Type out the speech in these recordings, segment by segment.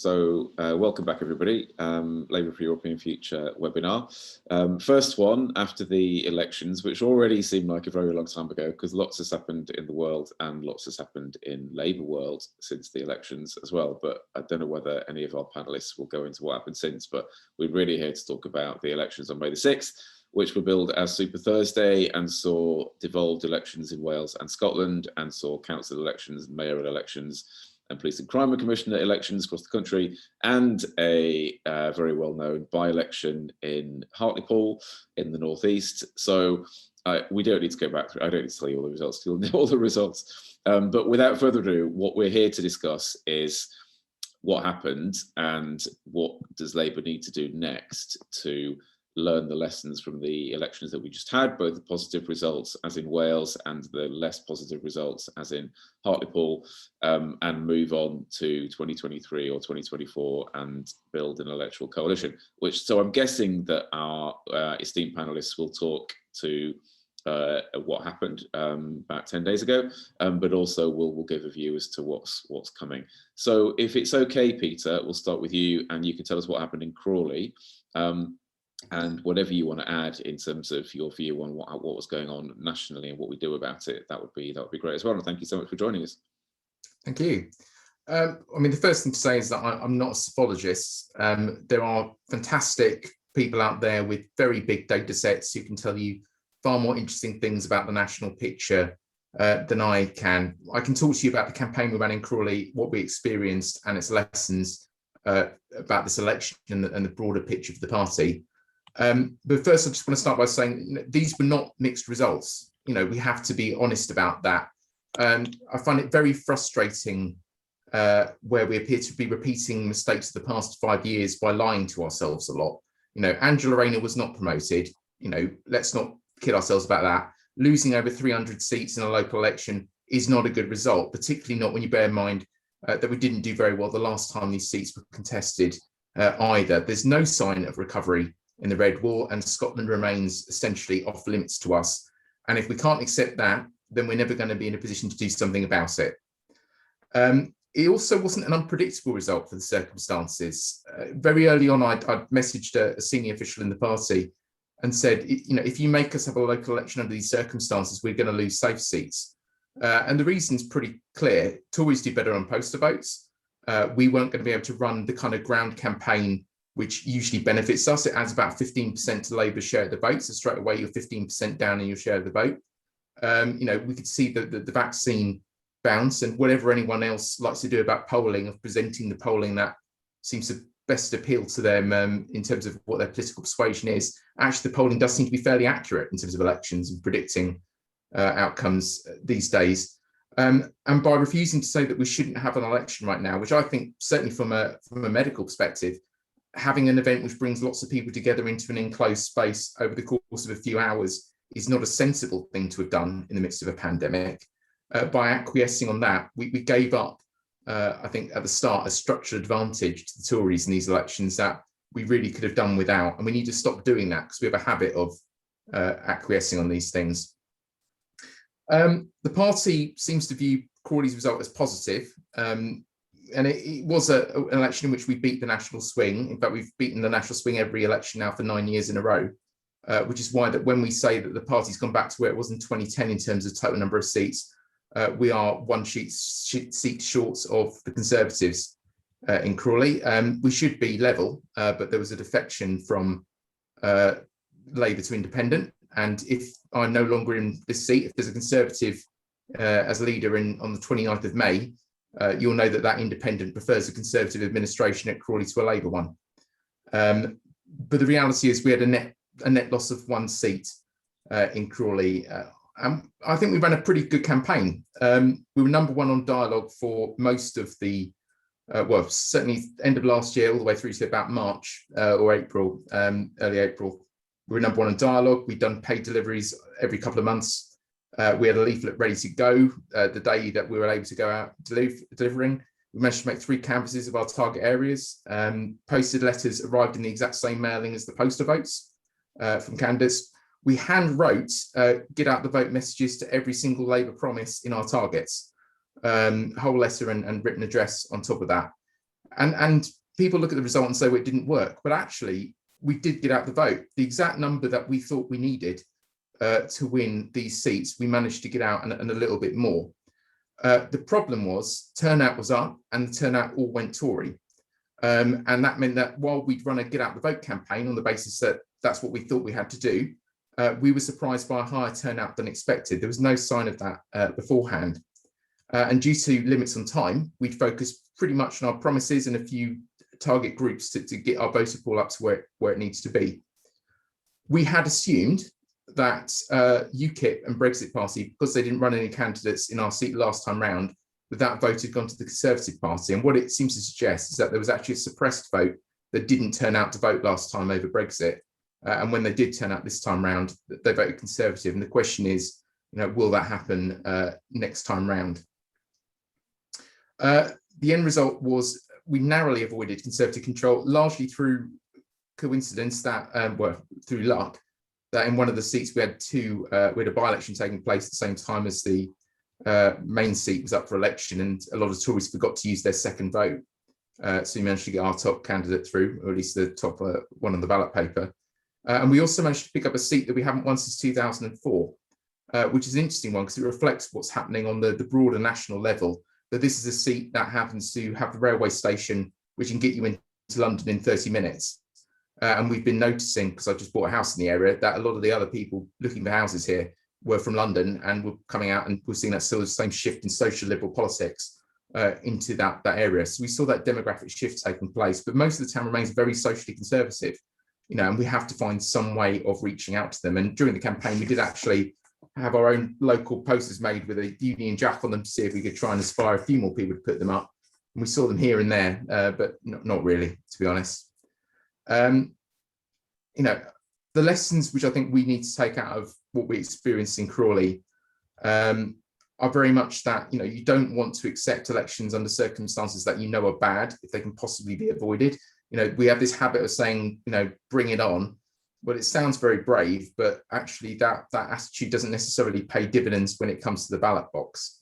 Welcome back, everybody. Labour for European Future webinar. First one after the elections, which already seemed like a very long time ago, because lots has happened in the world and lots has happened in Labour world since the elections as well. But I don't know whether any of our panellists will go into what happened since, but we're really here to talk about the elections on May the 6th, which were billed as Super Thursday and saw devolved elections in Wales and Scotland, and saw council elections, mayoral elections, and police and crime commissioner elections across the country, and a very well-known by-election in Hartlepool in the northeast. So we don't need to go back through. I don't need to tell you all the results. You'll know all the results. But without further ado, what we're here to discuss is what happened and what does Labour need to do next to learn the lessons from the elections that we just had, both the positive results as in Wales and the less positive results as in Hartlepool, and move on to 2023 or 2024 and build an electoral coalition. So I'm guessing that our esteemed panelists will talk to what happened about 10 days ago, but also we'll give a view as to what's coming. So if it's okay, Peter, we'll start with you, and you can tell us what happened in Crawley. And whatever you want to add in terms of your view on what was going on nationally and what we do about it, that would be great as well. And thank you so much for joining us. Thank you. I mean, the first thing to say is that I'm not a psephologist. There are fantastic people out there with very big data sets who can tell you far more interesting things about the national picture than I can. I can talk to you about the campaign we ran in Crawley, what we experienced and its lessons about this election and the broader picture for the party. But first, I just want to start by saying these were not mixed results. We have to be honest about that. I find it very frustrating where we appear to be repeating mistakes of the past 5 years by lying to ourselves a lot. Angela Rayner was not promoted. Let's not kid ourselves about that. Losing over 300 seats in a local election is not a good result, particularly not when you bear in mind that we didn't do very well the last time these seats were contested either. There's no sign of recovery in the Red War, and Scotland remains essentially off limits to us. And if we can't accept that, then we're never going to be in a position to do something about it. It also wasn't an unpredictable result for the circumstances. Very early on, I'd messaged a senior official in the party and said, if you make us have a local election under these circumstances, we're going to lose safe seats. And the reason's pretty clear. Tories do better on poster votes. We weren't going to be able to run the kind of ground campaign which usually benefits us. It adds about 15% to Labour's share of the vote. So straight away, you're 15% down in your share of the vote. We could see the vaccine bounce, and whatever anyone else likes to do about polling, of presenting the polling that seems to best appeal to them in terms of what their political persuasion is. Actually, the polling does seem to be fairly accurate in terms of elections and predicting outcomes these days. And by refusing to say that we shouldn't have an election right now, which I think certainly from a medical perspective, having an event which brings lots of people together into an enclosed space over the course of a few hours is not a sensible thing to have done in the midst of a pandemic. By acquiescing on that, we gave up, I think at the start, a structural advantage to the Tories in these elections that we really could have done without. And we need to stop doing that because we have a habit of acquiescing on these things. The party seems to view Crawley's result as positive. And it was an election in which we beat the national swing. In fact, we've beaten the national swing every election now for 9 years in a row, which is why that when we say that the party's gone back to where it was in 2010 in terms of total number of seats, we are one seat short of the Conservatives in Crawley. We should be level, but there was a defection from Labour to Independent. And if I'm no longer in this seat, if there's a Conservative as leader on the 29th of May, you'll know that Independent prefers a Conservative administration at Crawley to a Labour one. But the reality is we had a net loss of 1 seat in Crawley. I think we ran a pretty good campaign. We were number 1 on dialogue for most of the, certainly end of last year all the way through to about March or April, early April. We were number 1 on dialogue. We'd done paid deliveries every couple of months. We had a leaflet ready to go the day that we were able to go out delivering. We managed to make 3 canvases of our target areas. Posted letters arrived in the exact same mailing as the poster votes from candidates. We hand wrote get out the vote messages to every single Labour promise in our targets, whole letter and written address on top of that. And people look at the result and say, well, it didn't work. But actually, we did get out the vote. The exact number that we thought we needed to win these seats, we managed to get out and a little bit more. The problem was turnout was up and the turnout all went Tory. And that meant that while we'd run a get out the vote campaign on the basis that that's what we thought we had to do, we were surprised by a higher turnout than expected. There was no sign of that beforehand. And due to limits on time, we'd focused pretty much on our promises and a few target groups to get our voter pool up to where it needs to be. We had assumed that UKIP and Brexit Party, because they didn't run any candidates in our seat last time round, that vote had gone to the Conservative Party. And what it seems to suggest is that there was actually a suppressed vote that didn't turn out to vote last time over Brexit. And when they did turn out this time round, they voted Conservative. And the question is, will that happen next time round? The end result was we narrowly avoided Conservative control, largely through coincidence that, through luck, that in one of the seats we had a by-election taking place at the same time as the main seat was up for election, and a lot of Tories forgot to use their second vote. So we managed to get our top candidate through, or at least the top one on the ballot paper. And we also managed to pick up a seat that we haven't won since 2004, which is an interesting one because it reflects what's happening on the broader national level, that this is a seat that happens to have the railway station, which can get you into London in 30 minutes. And we've been noticing, because I just bought a house in the area, that a lot of the other people looking for houses here were from London and were coming out, and we're seeing that still the same shift in social liberal politics into that area. So we saw that demographic shift taking place, but most of the town remains very socially conservative, and we have to find some way of reaching out to them. And during the campaign, we did actually have our own local posters made with a Union Jack on them to see if we could try and inspire a few more people to put them up. And we saw them here and there, but not really, to be honest. The lessons which I think we need to take out of what we experienced in Crawley are very much that, you don't want to accept elections under circumstances that are bad if they can possibly be avoided. We have this habit of saying, bring it on. Well, it sounds very brave, but actually that attitude doesn't necessarily pay dividends when it comes to the ballot box.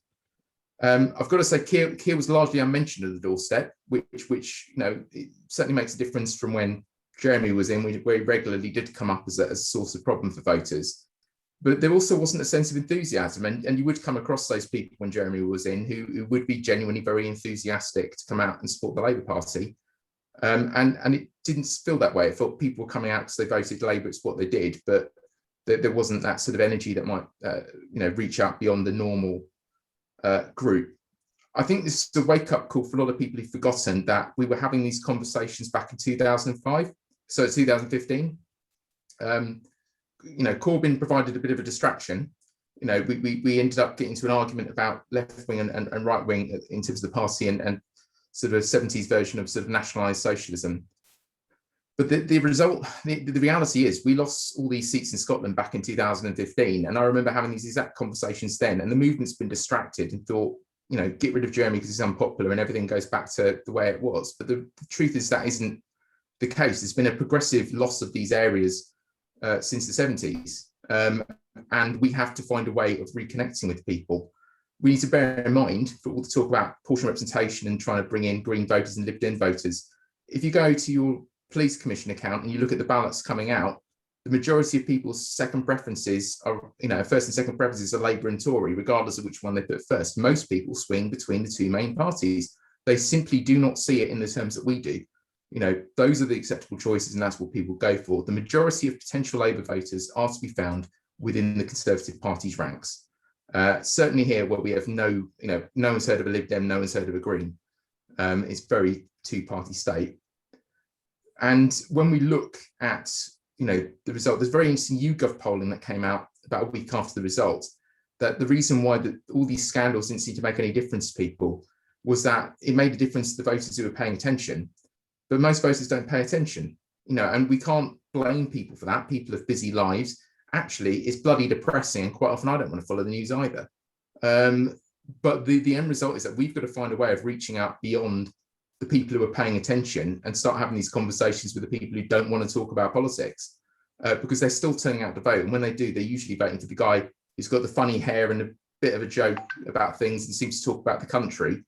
I've got to say, Keir was largely unmentioned at the doorstep, which it certainly makes a difference from when Jeremy was in, where he regularly did come up as a source of problem for voters. But there also wasn't a sense of enthusiasm, and you would come across those people when Jeremy was in who would be genuinely very enthusiastic to come out and support the Labour Party. And it didn't feel that way. It felt people were coming out because they voted Labour, it's what they did, but there wasn't that sort of energy that might reach out beyond the normal group. I think this is a wake-up call for a lot of people who've forgotten that we were having these conversations back in 2005, so 2015. Corbyn provided a bit of a distraction. We ended up getting into an argument about left-wing and right-wing in terms of the party and sort of a 70s version of sort of nationalised socialism. But the result, the reality is we lost all these seats in Scotland back in 2015. And I remember having these exact conversations then, and the movement's been distracted and thought, get rid of Jeremy because he's unpopular and everything goes back to the way it was. But the truth is that isn't the case. There's been a progressive loss of these areas since the 70s. And we have to find a way of reconnecting with people. We need to bear in mind, for all the talk about portion representation and trying to bring in Green voters and lived-in voters, if you go to your police commission account and you look at the ballots coming out, the majority of people's second preferences are, first and second preferences are Labour and Tory, regardless of which one they put first. Most people swing between the two main parties. They simply do not see it in the terms that we do. Those are the acceptable choices, and that's what people go for. The majority of potential Labour voters are to be found within the Conservative Party's ranks. Certainly here, where we have no one's heard of a Lib Dem, no one's heard of a Green. It's very two-party state. And when we look at the result, there's very interesting YouGov polling that came out about a week after the result, that the reason why all these scandals didn't seem to make any difference to people was that it made a difference to the voters who were paying attention. But most voters don't pay attention, and we can't blame people for that. People have busy lives. Actually, it's bloody depressing, and quite often I don't want to follow the news either. But the end result is that we've got to find a way of reaching out beyond the people who are paying attention and start having these conversations with the people who don't want to talk about politics, because they're still turning out to vote. And when they do, they're usually voting for the guy who's got the funny hair and a bit of a joke about things and seems to talk about the country.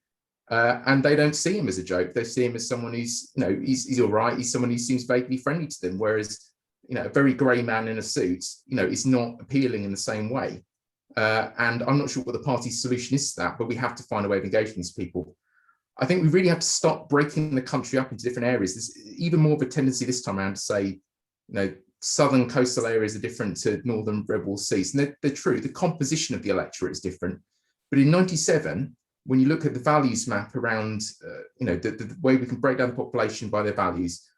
and they don't see him as a joke. They see him as someone who's, you know, he's all right. He's someone who seems vaguely friendly to them. Whereas, you know, a very grey man in a suit, you know, is not appealing in the same way. And I'm not sure what the party's solution is to that, but we have to find a way of engaging these people. I think we really have to stop breaking the country up into different areas. There's even more of a tendency this time around to say, you know, southern coastal areas are different to northern red wall seas. And they're true. The composition of the electorate is different. But in 97, when you look at the values map around, you know, the way we can break down the population by their values,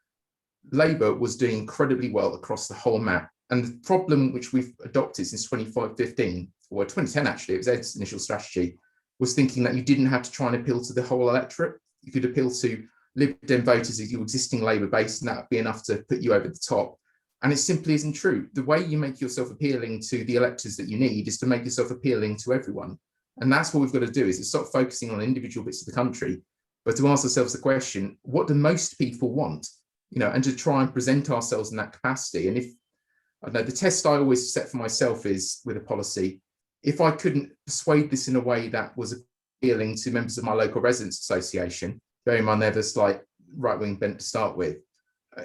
Labour was doing incredibly well across the whole map. And the problem which we've adopted since 2015, or 2010 actually, it was Ed's initial strategy, was thinking that you didn't have to try and appeal to the whole electorate. You could appeal to Lib Dem voters as your existing Labour base, and that would be enough to put you over the top. And it simply isn't true. The way you make yourself appealing to the electors that you need is to make yourself appealing to everyone. And that's what we've got to do, is to stop focusing on individual bits of the country, but to ask ourselves the question, what do most people want? You know, and to try and present ourselves in that capacity. And if, I don't know, the test I always set for myself is with a policy, if I couldn't persuade this in a way that was appealing to members of my local residents association, bearing in mind they're the slight right-wing bent to start with,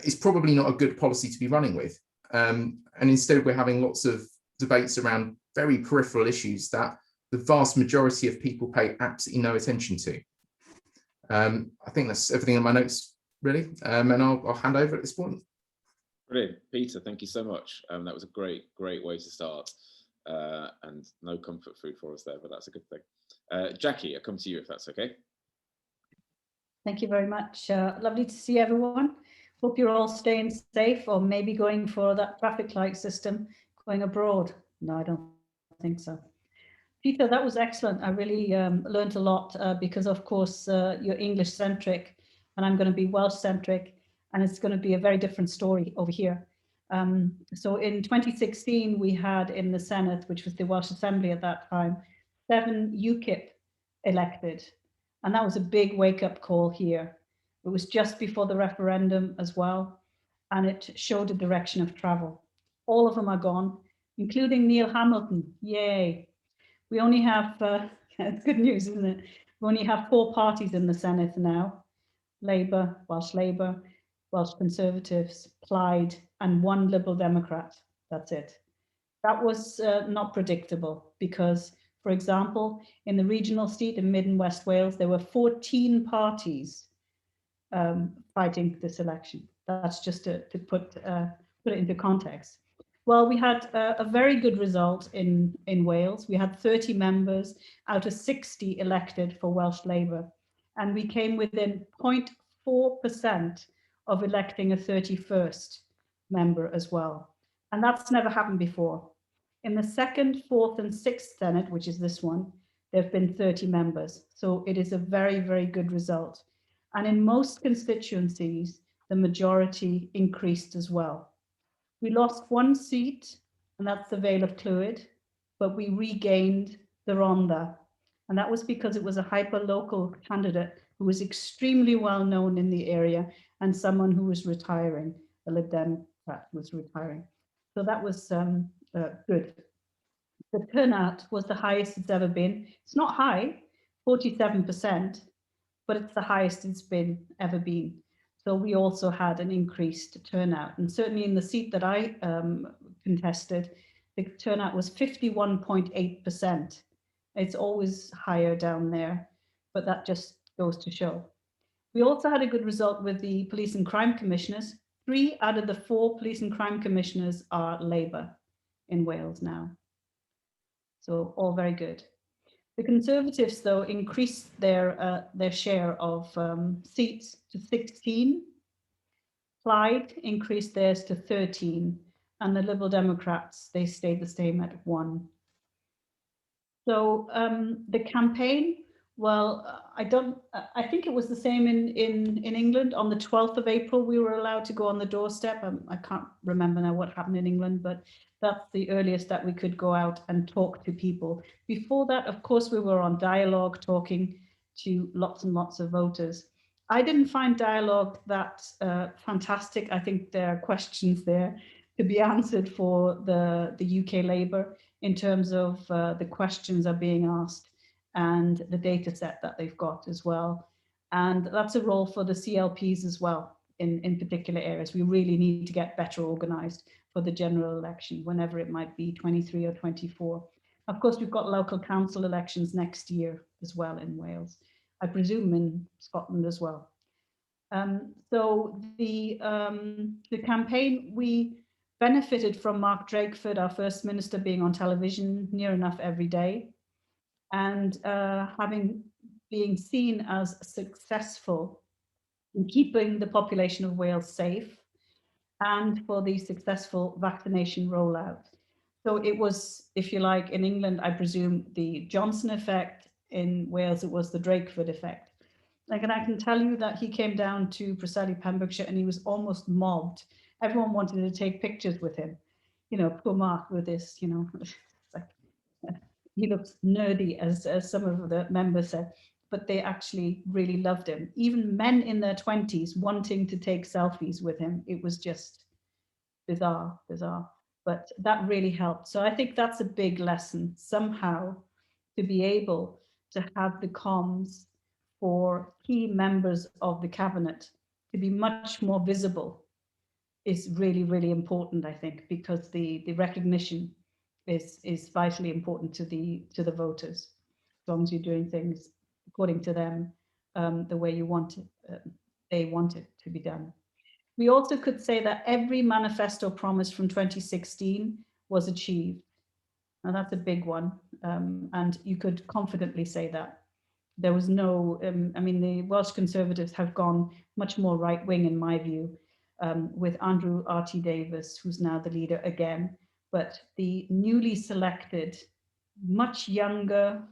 it's probably not a good policy to be running with. And instead we're having lots of debates around very peripheral issues that the vast majority of people pay absolutely no attention to. I think that's everything in my notes, really. And I'll hand over at this point. Brilliant. Peter, thank you so much. That was a great way to start. And no comfort food for us there, but that's a good thing. Jackie, I'll come to you if that's okay. Thank you very much. Lovely to see everyone. Hope you're all staying safe, or maybe going for that traffic light system going abroad. No, I don't think so. Peter, that was excellent. I really learned a lot because, of course, you're English-centric and I'm going to be Welsh-centric, and it's going to be a very different story over here. So in 2016, we had in the Senate, which was the Welsh Assembly at that time, 7 UKIP elected. And that was a big wake-up call here. It was just before the referendum as well, and it showed a direction of travel. All of them are gone, including Neil Hamilton. Yay. We only have, it's good news, isn't it? We only have 4 parties in the Senate now: Labour, Welsh Labour, Welsh Conservatives, Plaid, and 1 Liberal Democrat. That's it. That was not predictable because, for example, in the regional seat in Mid and West Wales, there were 14 parties fighting this election. That's just to put it into context. Well, we had a very good result in Wales. We had 30 members out of 60 elected for Welsh Labour, and we came within 0.4% of electing a 31st member as well. And that's never happened before. In the 2nd, 4th, and 6th Senate, which is this one, there have been 30 members. So it is a very, very good result. And in most constituencies, the majority increased as well. We lost 1 seat, and that's the Vale of Clwyd, but we regained the Rhondda. And that was because it was a hyper-local candidate who was extremely well known in the area and someone who was retiring. The Lib Democrat was retiring. So that was good. The turnout was the highest it's ever been. It's not high, 47%, but it's the highest it's ever been. So we also had an increased turnout. And certainly in the seat that I contested, the turnout was 51.8%. It's always higher down there, but that just goes to show. We also had a good result with the police and crime commissioners. 3 out of the 4 police and crime commissioners are Labour in Wales now. So all very good. The Conservatives, though, increased their share of seats to 16. Plaid increased theirs to 13, and the Liberal Democrats, they stayed the same at 1. So the campaign, well, I think it was the same in England. On the 12th of April, we were allowed to go on the doorstep. I can't remember now what happened in England, but that's the earliest that we could go out and talk to people. Before that, of course, we were on dialogue, talking to lots and lots of voters. I didn't find dialogue that fantastic. I think there are questions there to be answered for the UK Labour in terms of the questions are being asked. and the data set that they've got as well. And that's a role for the CLPs as well in particular areas. We really need to get better organised for the general election, whenever it might be, 23 or 24. Of course, we've got local council elections next year as well in Wales. I presume in Scotland as well. So the campaign, we benefited from Mark Drakeford, our First Minister, being on television near enough every day, and being seen as successful in keeping the population of Wales safe, and for the successful vaccination rollout. So it was, if you like, in England, I presume, the Johnson effect. In Wales, it was the Drakeford effect. Like, and I can tell you that he came down to Preseli, Pembrokeshire, and he was almost mobbed. Everyone wanted to take pictures with him. You know, poor Mark with this, you know, like, he looks nerdy, as some of the members said, but they actually really loved him. Even men in their 20s wanting to take selfies with him. It was just bizarre. But that really helped. So I think that's a big lesson, somehow, to be able to have the comms for key members of the cabinet to be much more visible is really, really important, I think, because the recognition is vitally important to the voters, as long as you're doing things according to them, the way you want it, they want it to be done. We also could say that every manifesto promise from 2016 was achieved. Now that's a big one, and you could confidently say that. There was no, I mean, the Welsh Conservatives have gone much more right-wing, in my view, with Andrew R.T. Davies, who's now the leader again. But the newly selected, much younger,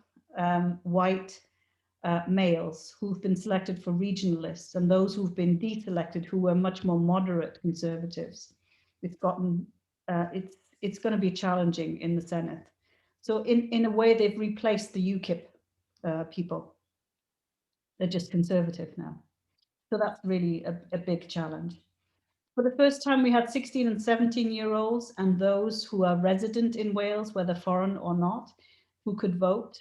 white males who've been selected for regional lists, and those who've been deselected, who were much more moderate Conservatives, it's gotten, it's going to be challenging in the Senate. So in a way, they've replaced the UKIP people. They're just Conservative now. So that's really a big challenge. For the first time, we had 16 and 17-year-olds and those who are resident in Wales, whether foreign or not, who could vote.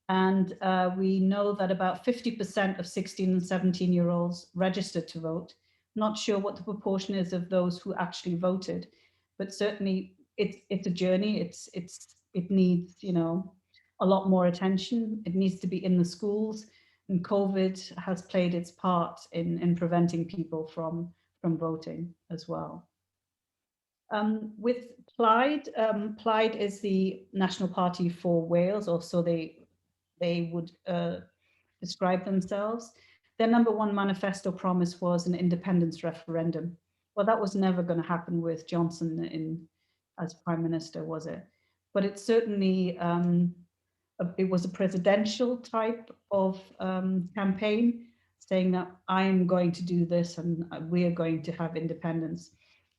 And we know that about 50% of 16 and 17-year-olds registered to vote. Not sure what the proportion is of those who actually voted, but certainly it's a journey. It needs, you know, a lot more attention. It needs to be in the schools, and COVID has played its part in preventing people from voting as well. With Plaid, Plaid is the National Party for Wales, or so they would describe themselves. Their #1 manifesto promise was an independence referendum. Well, that was never going to happen with Johnson as Prime Minister, was it? But it certainly, it was a presidential type of campaign, saying that I am going to do this and we are going to have independence.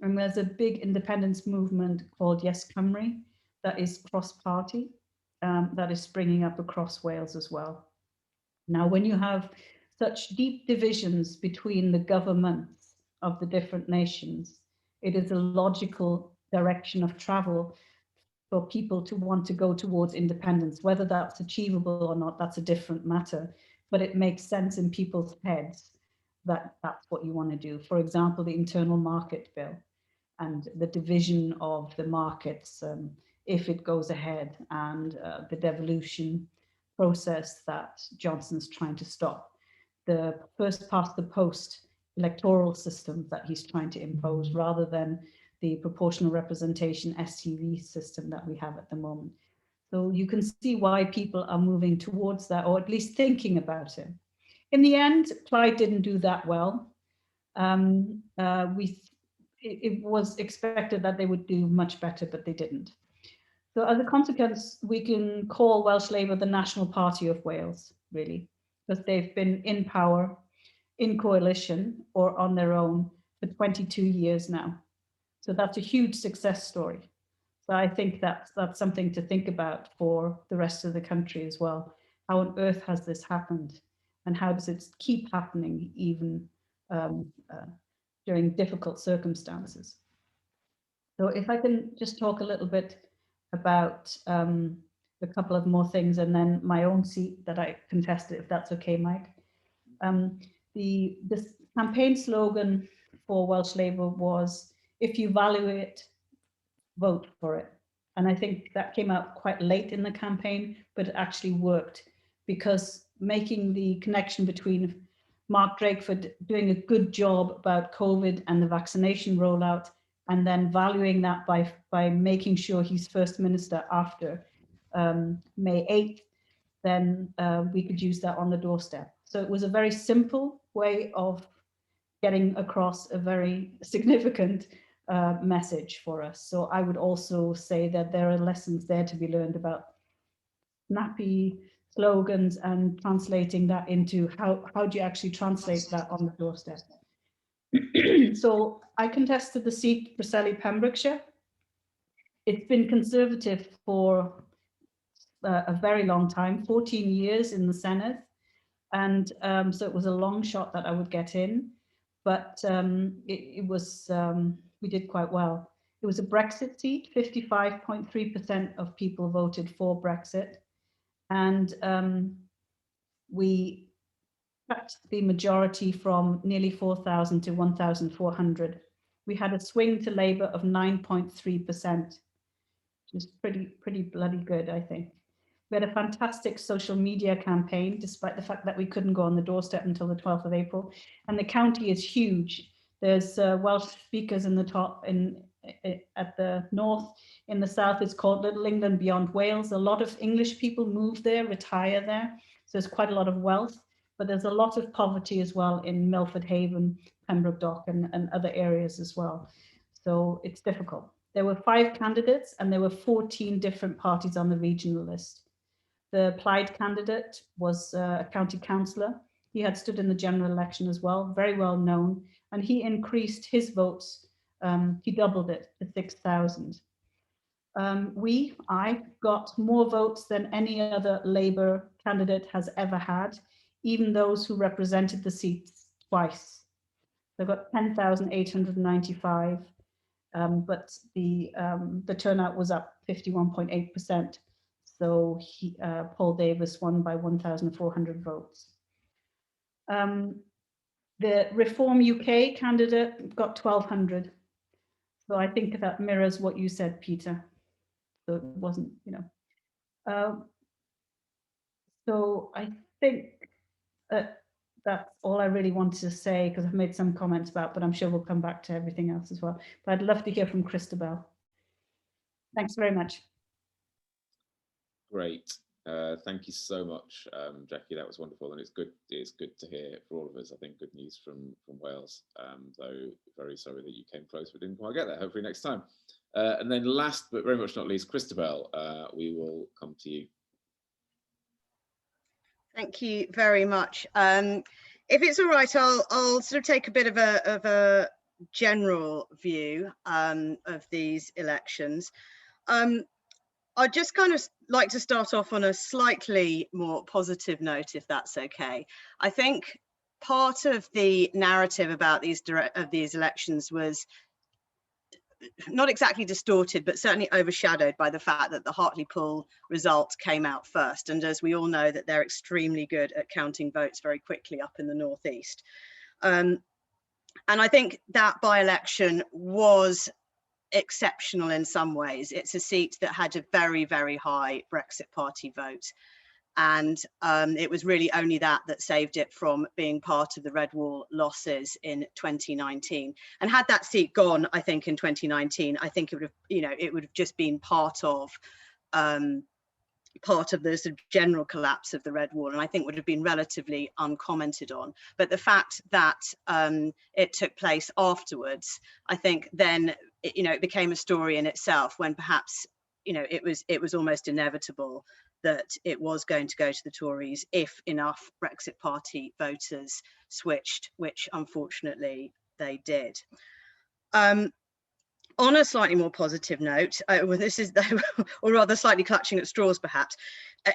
And there's a big independence movement called Yes Cymru that is cross-party, that is springing up across Wales as well. Now, when you have such deep divisions between the governments of the different nations, it is a logical direction of travel for people to want to go towards independence. Whether that's achievable or not, that's a different matter, but it makes sense in people's heads that that's what you want to do. For example, the internal market bill and the division of the markets, if it goes ahead, and the devolution process that Johnson's trying to stop, the first past the post electoral system that he's trying to impose, rather than the proportional representation STV system that we have at the moment. So you can see why people are moving towards that, or at least thinking about it. In the end, Plaid didn't do that well. It was expected that they would do much better, but they didn't. So as a consequence, we can call Welsh Labour the National Party of Wales, really, because they've been in power, in coalition, or on their own for 22 years now. So that's a huge success story. So I think that's something to think about for the rest of the country as well. How on earth has this happened? And how does it keep happening even during difficult circumstances? So if I can just talk a little bit about the a couple of more things and then my own seat that I contested, if that's okay, Mike. The campaign slogan for Welsh Labour was, if you value it, vote for it. And I think that came out quite late in the campaign, but it actually worked, because making the connection between Mark Drakeford doing a good job about COVID and the vaccination rollout, and then valuing that by making sure he's First Minister after May 8th, then we could use that on the doorstep. So it was a very simple way of getting across a very significant message for us. So I would also say that there are lessons there to be learned about snappy slogans and translating that into how do you actually translate that on the doorstep. So I contested the seat for Preseli, Pembrokeshire. It's been Conservative for a very long time, 14 years in the Senedd. And so it was a long shot that I would get in, but it was, we did quite well. It was a Brexit seat, 55.3% of people voted for Brexit. And we cut the majority from nearly 4,000 to 1,400. We had a swing to Labour of 9.3%, which is pretty bloody good, I think. We had a fantastic social media campaign, despite the fact that we couldn't go on the doorstep until the 12th of April. And the county is huge. There's Welsh speakers in the top, at the north. In the south, it's called Little England Beyond Wales. A lot of English people move there, retire there. So there's quite a lot of wealth, but there's a lot of poverty as well in Milford Haven, Pembroke Dock, and other areas as well. So it's difficult. There were 5 candidates and there were 14 different parties on the regional list. The Plaid candidate was a county councillor. He had stood in the general election as well, very well known, and he increased his votes. He doubled it to 6,000. I got more votes than any other Labour candidate has ever had, even those who represented the seats twice. They got 10,895, but the turnout was up 51.8%. So Paul Davis won by 1,400 votes. The Reform UK candidate got 1,200. So I think that mirrors what you said, Peter. So it wasn't, so I think that's all I really wanted to say, because I've made some comments about, but I'm sure we'll come back to everything else as well. But I'd love to hear from Christabel. Thanks very much. Great. Thank you so much, Jackie. That was wonderful, and it's good to hear for all of us. I think good news from Wales. Though very sorry that you came close but didn't quite get there. Hopefully next time. And then last but very much not least, Christabel, we will come to you. Thank you very much. If it's all right, I'll sort of take a bit of a general view of these elections. I'd just kind of like to start off on a slightly more positive note, if that's okay. I think part of the narrative about these elections was not exactly distorted, but certainly overshadowed by the fact that the Hartlepool results came out first. And as we all know, that they're extremely good at counting votes very quickly up in the northeast. And I think that by-election was exceptional in some ways. It's a seat that had a very, very high Brexit Party vote. And it was really only that saved it from being part of the Red Wall losses in 2019. And had that seat gone, I think, in 2019, I think it would have, it would have just been part of the sort of general collapse of the Red Wall, and I think would have been relatively uncommented on. But the fact that it took place afterwards, I think then, it became a story in itself, when perhaps, it was almost inevitable that it was going to go to the Tories if enough Brexit Party voters switched, which unfortunately they did. On a slightly more positive note, this is, or rather slightly clutching at straws perhaps,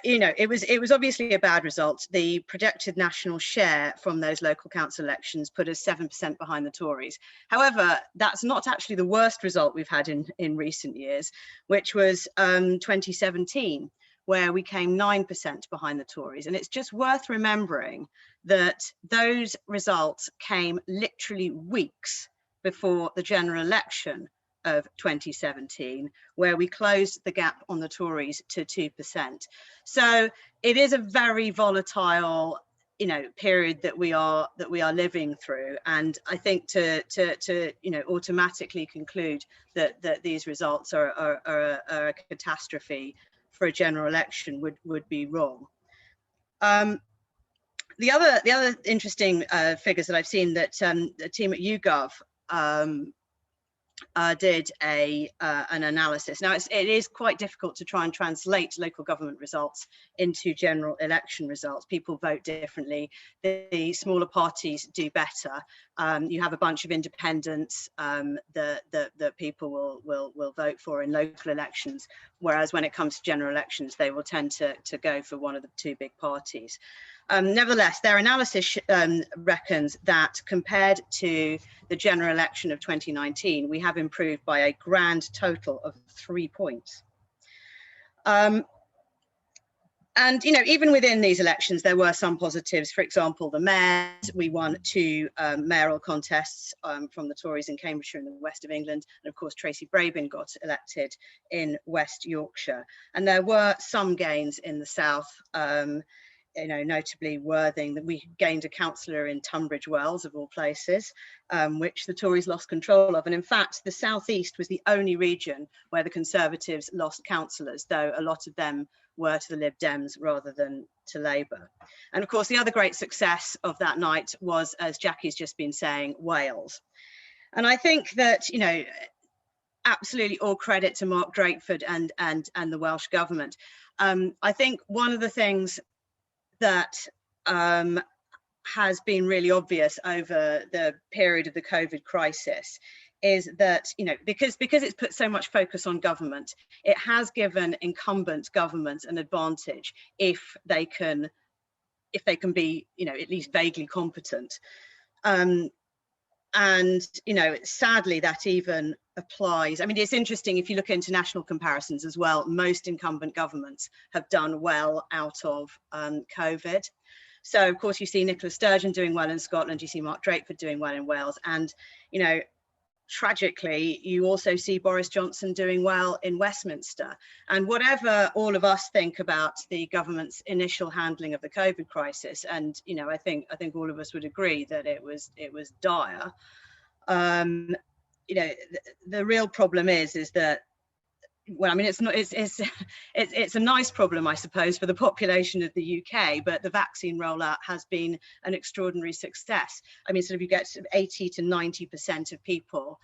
it was obviously a bad result. The projected national share from those local council elections put us 7% behind the Tories. However, that's not actually the worst result we've had in recent years, which was 2017, where we came 9% behind the Tories. And it's just worth remembering that those results came literally weeks before the general election of 2017, where we closed the gap on the Tories to 2%. So it is a very volatile, period that we are living through. And I think to automatically conclude that these results are a catastrophe for a general election would be wrong. The other interesting figures that I've seen that the team at YouGov did an analysis. Now, it is quite difficult to try and translate local government results into general election results. People vote differently. The smaller parties do better. You have a bunch of independents that people will vote for in local elections, whereas when it comes to general elections, they will tend to go for one of the two big parties. Nevertheless, their analysis reckons that compared to the general election of 2019, we have improved by a grand total of 3 points. And, even within these elections, there were some positives. For example, the mayors, we won 2 mayoral contests from the Tories in Cambridgeshire in the west of England. And of course, Tracy Brabin got elected in West Yorkshire. And there were some gains in the south. Notably Worthing, that we gained a councillor in Tunbridge Wells, of all places, which the Tories lost control of. And in fact, the southeast was the only region where the Conservatives lost councillors, though a lot of them were to the Lib Dems rather than to Labour. And of course, the other great success of that night was, as Jackie's just been saying, Wales. And I think that, absolutely all credit to Mark Drakeford and the Welsh Government. I think one of the things that has been really obvious over the period of the COVID crisis is that, because it's put so much focus on government, it has given incumbent government an advantage if they can be, at least vaguely competent. And, sadly, that even applies. I mean, it's interesting if you look at international comparisons as well, most incumbent governments have done well out of COVID. So, of course, you see Nicola Sturgeon doing well in Scotland, you see Mark Drakeford doing well in Wales. And, tragically, you also see Boris Johnson doing well in Westminster. And whatever all of us think about the government's initial handling of the COVID crisis, and I think all of us would agree that it was dire. The real problem is that, well, I mean, it's a nice problem, I suppose, for the population of the UK, but the vaccine rollout has been an extraordinary success. I mean, sort of you get 80 to 90% of people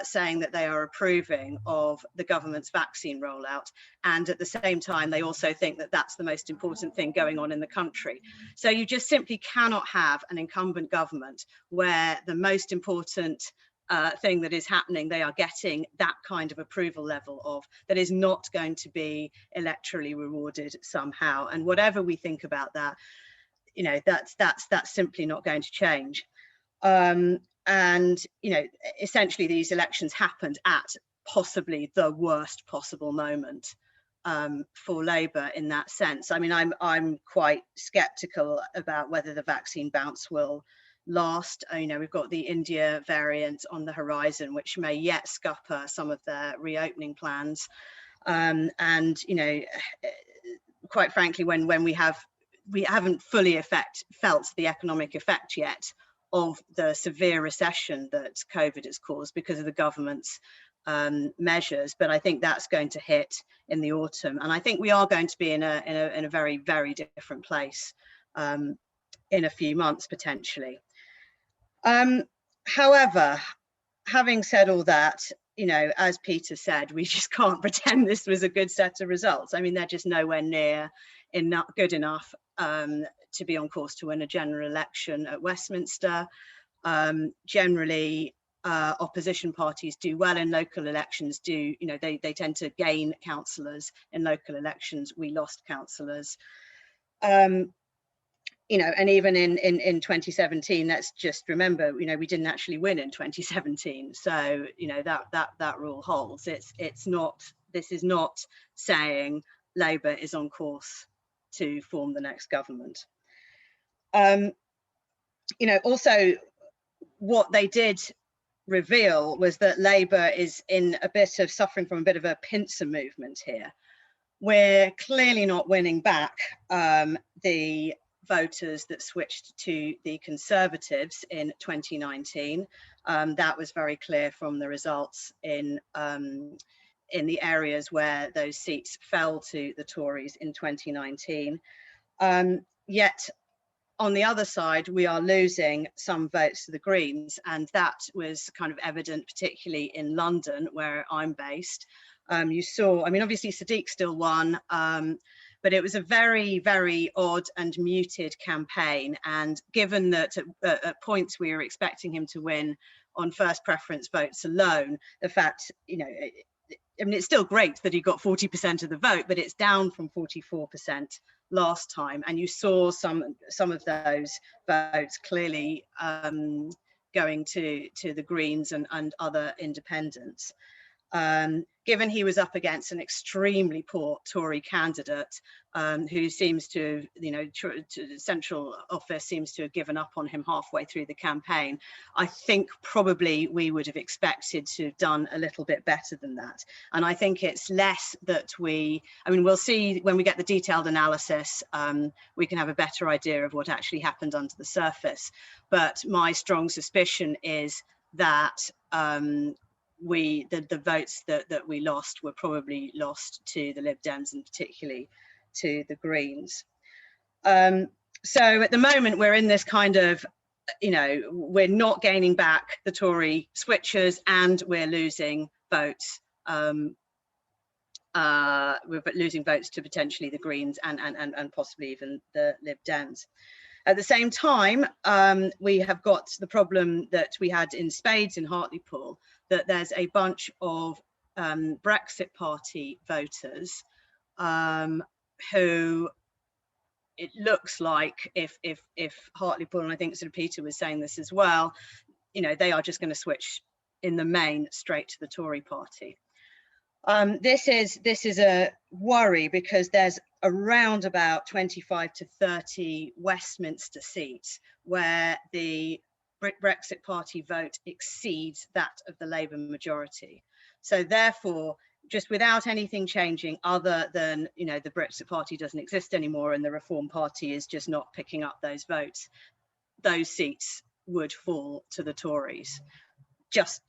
saying that they are approving of the government's vaccine rollout. And at the same time, they also think that that's the most important thing going on in the country. So you just simply cannot have an incumbent government where the most important thing that is happening, they are getting that kind of approval level of, that is not going to be electorally rewarded somehow. And whatever we think about that, that's simply not going to change. Essentially these elections happened at possibly the worst possible moment for Labour in that sense. I mean, I'm quite sceptical about whether the vaccine bounce will last. We've got the India variant on the horizon, which may yet scupper some of their reopening plans. Quite frankly, when we haven't fully felt the economic effect yet of the severe recession that COVID has caused because of the government's measures, but I think that's going to hit in the autumn, and I think we are going to be in a very, very different place in a few months potentially. However, having said all that, as Peter said, we just can't pretend this was a good set of results. I mean, they're just nowhere near good enough to be on course to win a general election at Westminster. Generally, opposition parties do well in local elections. They tend to gain councillors in local elections. We lost councillors. And even in 2017, let's just remember, we didn't actually win in 2017. So, that rule holds. This is not saying Labour is on course to form the next government. Also what they did reveal was that Labour is in a bit of suffering from a bit of a pincer movement here. We're clearly not winning back the voters that switched to the Conservatives in 2019. That was very clear from the results in the areas where those seats fell to the Tories in 2019. Yet on the other side, we are losing some votes to the Greens, and that was kind of evident, particularly in London, where I'm based. You saw, I mean, obviously Sadiq still won, but it was a very, very odd and muted campaign. And given that at points we were expecting him to win on first preference votes alone, the fact, I mean, it's still great that he got 40% of the vote, but it's down from 44% last time. And you saw some of those votes clearly going to the Greens and other independents. Given he was up against an extremely poor Tory candidate who seems to, central office seems to have given up on him halfway through the campaign, I think probably we would have expected to have done a little bit better than that. And I think it's less that we'll see when we get the detailed analysis, we can have a better idea of what actually happened under the surface. But my strong suspicion is that the votes that we lost were probably lost to the Lib Dems and particularly to the Greens. So at the moment we're in this kind of, we're not gaining back the Tory switchers and we're losing votes. We're losing votes to potentially the Greens and possibly even the Lib Dems. At the same time, we have got the problem that we had in spades in Hartlepool, that there's a bunch of Brexit Party voters who it looks like if Hartlepool, and I think sort of Peter was saying this as well, they are just going to switch in the main straight to the Tory party. This is a worry because there's around about 25 to 30 Westminster seats where the Brexit Party vote exceeds that of the Labour majority. So therefore, just without anything changing other than, the Brexit Party doesn't exist anymore and the Reform Party is just not picking up those votes, those seats would fall to the Tories. Just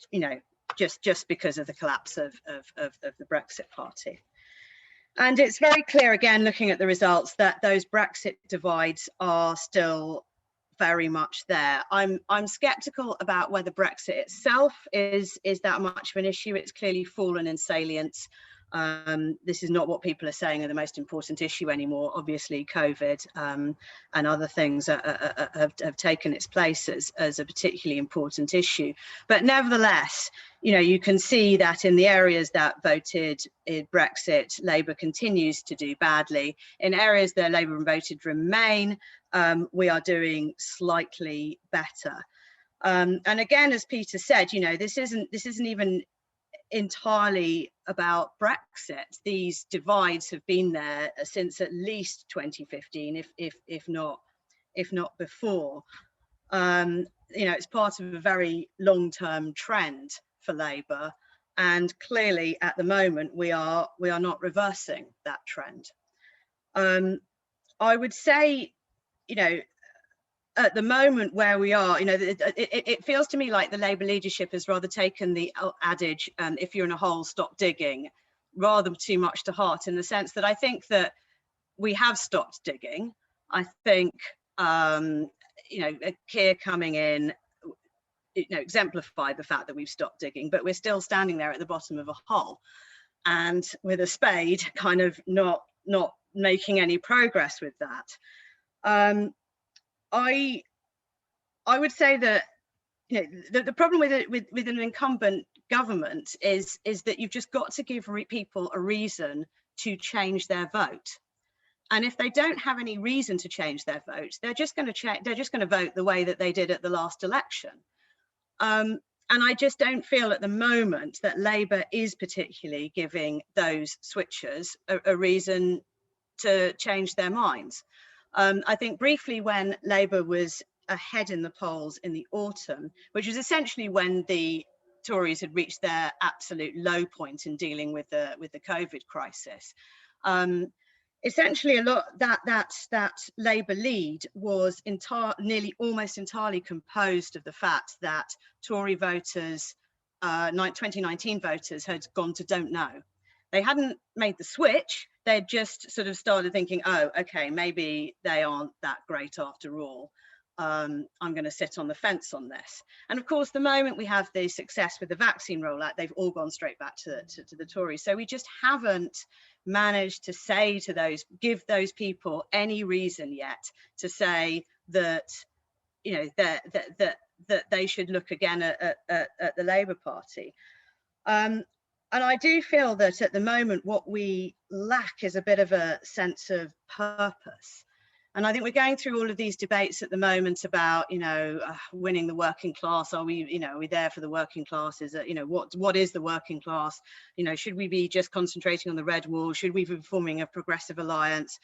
because of the collapse of the Brexit Party. And it's very clear, again, looking at the results, that those Brexit divides are still very much there. I'm sceptical about whether Brexit itself is that much of an issue. It's clearly fallen in salience. This is not what people are saying are the most important issue anymore. Obviously, COVID and other things have taken its place as a particularly important issue. But nevertheless, you can see that in the areas that voted in Brexit, Labour continues to do badly. In areas that Labour voted Remain, we are doing slightly better. And again, as Peter said, this isn't even entirely about Brexit. These divides have been there since at least 2015, if not before. It's part of a very long-term trend for Labour, and clearly at the moment we are not reversing that trend. I would say, at the moment where we are, it feels to me like the Labour leadership has rather taken the adage, if you're in a hole, stop digging, rather too much to heart, in the sense that I think that we have stopped digging. I think, Keir coming in, exemplified the fact that we've stopped digging, but we're still standing there at the bottom of a hole and with a spade kind of not making any progress with that. I would say that the problem with an incumbent government is that you've just got to give people a reason to change their vote, and if they don't have any reason to change their vote, they're just going to vote the way that they did at the last election. And And I just don't feel at the moment that Labour is particularly giving those switchers a reason to change their minds. I think briefly when Labour was ahead in the polls in the autumn, which was essentially when the Tories had reached their absolute low point in dealing with the COVID crisis. Essentially, a lot that Labour lead was nearly almost entirely composed of the fact that Tory voters, 2019 voters, had gone to don't know. They hadn't made the switch. They'd just sort of started thinking, oh, okay, maybe they aren't that great after all. I'm going to sit on the fence on this. And of course, the moment we have the success with the vaccine rollout, they've all gone straight back to the Tories. So we just haven't managed to say to give those people any reason yet to say that, you know, that they should look again at the Labour Party. And I do feel that at the moment, what we lack is a bit of a sense of purpose. And I think we're going through all of these debates at the moment about, you know, winning the working class. Are we, you know, are we there for the working class? Is it, you know, what is the working class? You know, should we be just concentrating on the red wall? Should we be forming a progressive alliance?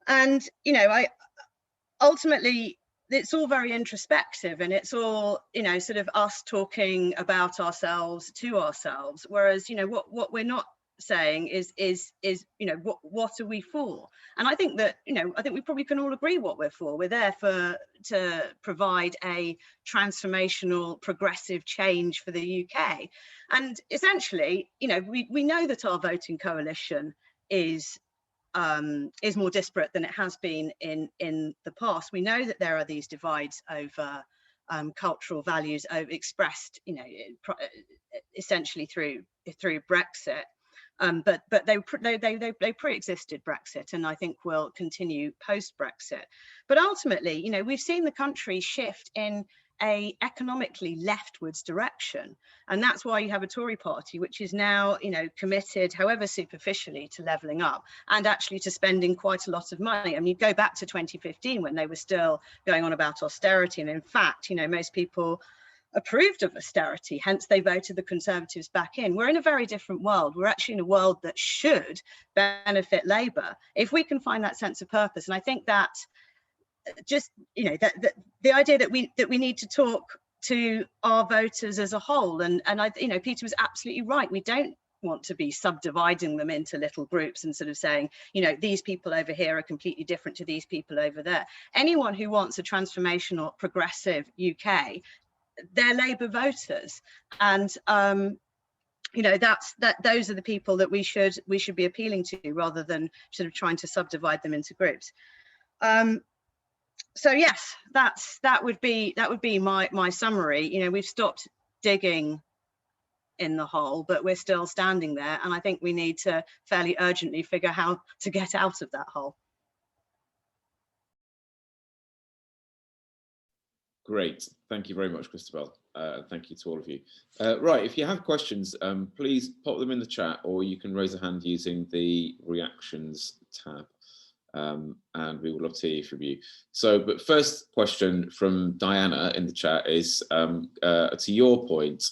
And, you know, ultimately, it's all very introspective, and it's all, you know, sort of us talking about ourselves to ourselves. Whereas, you know, what we're not saying is you know, what are we for? And I think that, you know, I think we probably can all agree what we're for. We're there to provide a transformational progressive change for the UK. And essentially, you know, we know that our voting coalition is more disparate than it has been in the past. We know that there are these divides over cultural values expressed, you know, essentially through Brexit. But they pre-existed Brexit, and I think will continue post-Brexit. But ultimately, you know, we've seen the country shift in a economically leftwards direction, and that's why you have a Tory party which is now, you know, committed, however superficially, to levelling up and actually to spending quite a lot of money. I mean, you go back to 2015 when they were still going on about austerity, and in fact, you know, most people approved of austerity, hence they voted the Conservatives back in. We're in a very different world. We're actually in a world that should benefit Labour if we can find that sense of purpose. And I think that just, you know, that the idea that we need to talk to our voters as a whole, and I, you know, Peter was absolutely right. We don't want to be subdividing them into little groups and sort of saying, you know, these people over here are completely different to these people over there. Anyone who wants a transformational, progressive UK, they're Labour voters, and you know, those are the people that we should be appealing to, rather than sort of trying to subdivide them into groups. So yes, that would be my summary. You know, we've stopped digging in the hole, but we're still standing there, and I think we need to fairly urgently figure how to get out of that hole. Great, thank you very much, Christabel. Thank you to all of you. Right, if you have questions, please pop them in the chat, or you can raise a hand using the reactions tab, and we would love to hear from you. So, but first question from Diana in the chat is to your point,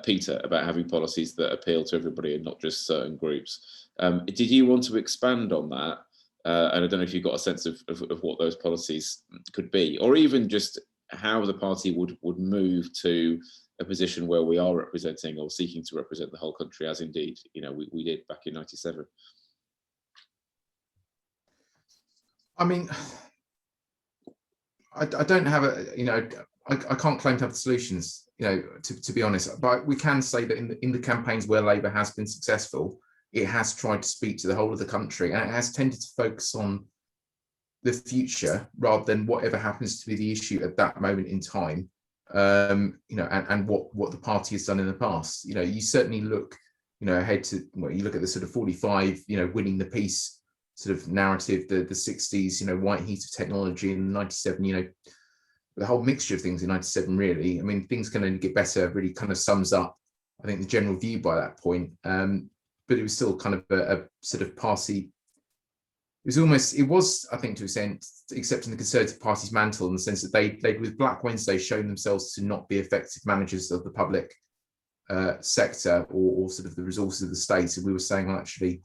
Peter, about having policies that appeal to everybody and not just certain groups. Did you want to expand on that? And I don't know if you've got a sense of what those policies could be, or even just how the party would move to a position where we are representing or seeking to represent the whole country, as indeed, you know, we did back in '97. I mean, I don't have a, you know, I can't claim to have the solutions, you know, to be honest, but we can say that in the campaigns where Labour has been successful, it has tried to speak to the whole of the country, and it has tended to focus on the future rather than whatever happens to be the issue at that moment in time. You know, and what the party has done in the past. You know, you certainly look, you know, ahead to, well, you look at the sort of 45, you know, winning the peace sort of narrative, the 60s, you know, white heat of technology in 97, you know, the whole mixture of things in 97, really. I mean, things can only get better, really kind of sums up, I think, the general view by that point. But it was still kind of a sort of party it was, I think, to an extent, accepting the Conservative Party's mantle in the sense that they'd with Black Wednesday shown themselves to not be effective managers of the public sector or sort of the resources of the state. And we were saying, well, actually,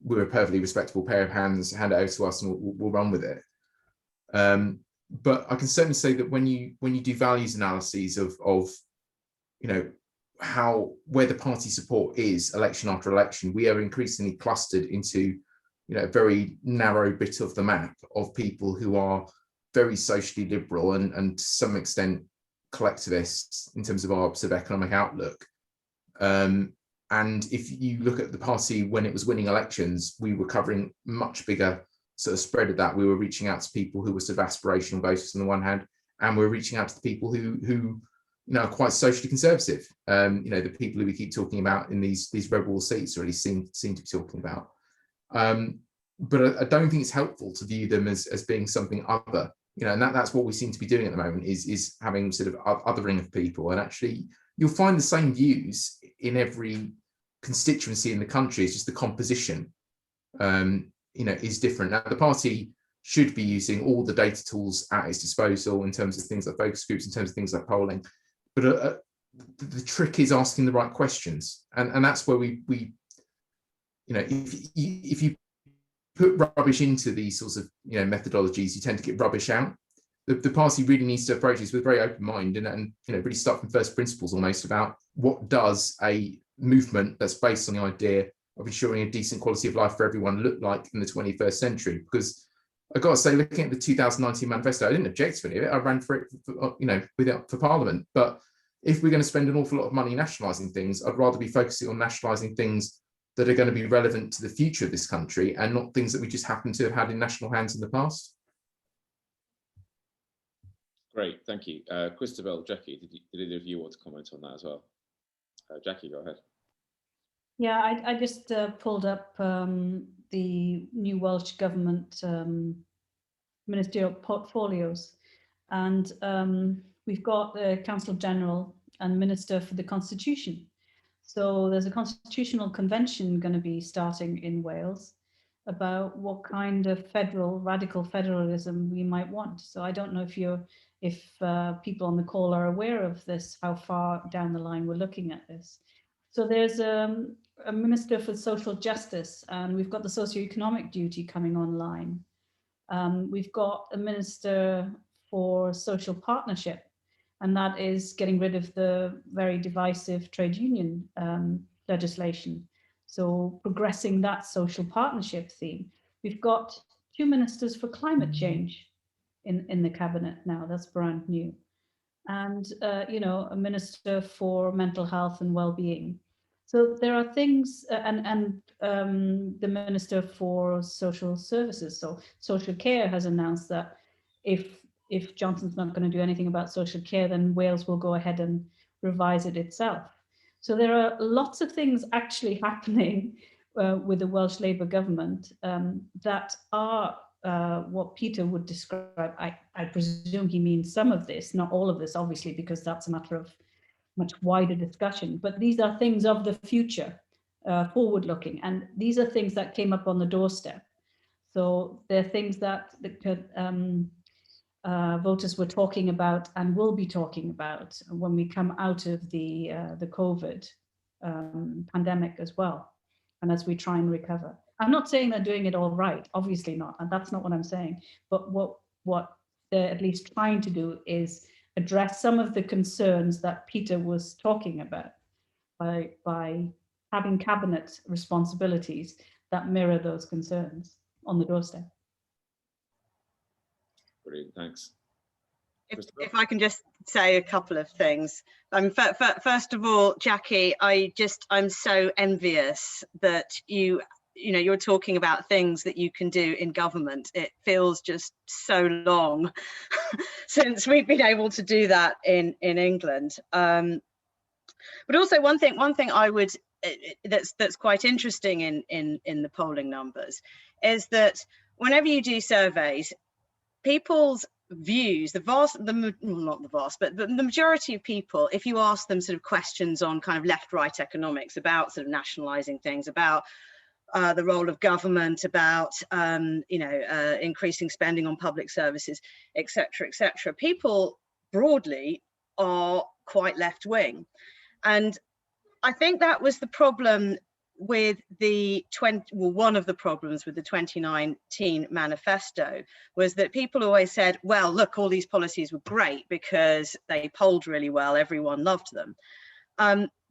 we're a perfectly respectable pair of hands, hand it over to us and we'll run with it. But I can certainly say that when you do values analyses of you know, where the party support is election after election, we are increasingly clustered into, you know, a very narrow bit of the map of people who are very socially liberal and to some extent collectivists in terms of our sort of economic outlook. And if you look at the party when it was winning elections, we were covering much bigger sort of spread of that. We were reaching out to people who were sort of aspirational voters on the one hand, and we're reaching out to the people who you know, are quite socially conservative. You know, the people who we keep talking about in these red wall seats really seem to be talking about. But I don't think it's helpful to view them as being something other. You know, and that's what we seem to be doing at the moment is having sort of othering of people. And actually, you'll find the same views in every constituency in the country. It's just the composition, you know, is different. Now, the party should be using all the data tools at its disposal in terms of things like focus groups, in terms of things like polling. But the trick is asking the right questions, and that's where we you know, if you put rubbish into these sorts of, you know, methodologies, you tend to get rubbish out. The party really needs to approach this with a very open mind and you know, really start from first principles almost about what does a movement that's based on the idea of ensuring a decent quality of life for everyone look like in the 21st century. Because I've got to say, looking at the 2019 manifesto, I didn't object to any of it. I ran for it, you know, for Parliament. But if we're going to spend an awful lot of money nationalising things, I'd rather be focusing on nationalising things that are going to be relevant to the future of this country and not things that we just happen to have had in national hands in the past. Great, thank you. Christabel, Jackie, did either of you want to comment on that as well? Jackie, go ahead. Yeah, I just pulled up the new Welsh Government ministerial portfolios, and we've got the Council General and Minister for the Constitution. So there's a constitutional convention going to be starting in Wales about what kind of radical federalism we might want. So I don't know if people on the call are aware of this, how far down the line we're looking at this. So there's a Minister for Social Justice, and we've got the socioeconomic duty coming online. We've got a Minister for Social Partnership, and that is getting rid of the very divisive trade union legislation. So progressing that social partnership theme. We've got 2 ministers for climate change in the cabinet now. That's brand new. And, you know, a minister for mental health and well-being. So there are things, and the Minister for Social Services. So social care has announced that if Johnson's not going to do anything about social care, then Wales will go ahead and revise it itself. So there are lots of things actually happening with the Welsh Labour government that are what Peter would describe. I presume he means some of this, not all of this, obviously, because that's a matter of much wider discussion. But these are things of the future, forward-looking, and these are things that came up on the doorstep. So they're things that voters were talking about and will be talking about when we come out of the COVID pandemic as well, and as we try and recover. I'm not saying they're doing it all right, obviously not, and that's not what I'm saying. But what they're at least trying to do is address some of the concerns that Peter was talking about by having cabinet responsibilities that mirror those concerns on the doorstep. Brilliant, thanks. If I can just say a couple of things. First of all, Jackie, I'm so envious that you're talking about things that you can do in government. It feels just so long since we've been able to do that in England. But also one thing I would that's quite interesting in the polling numbers is that whenever you do surveys, people's views, the majority of people, if you ask them sort of questions on kind of left-right economics, about sort of nationalising things, about the role of government, about increasing spending on public services, etc., etc. People broadly are quite left-wing, and I think that was the problem with the one of the problems with the 2019 manifesto, was that people always said, well, look, all these policies were great because they polled really well, everyone loved them.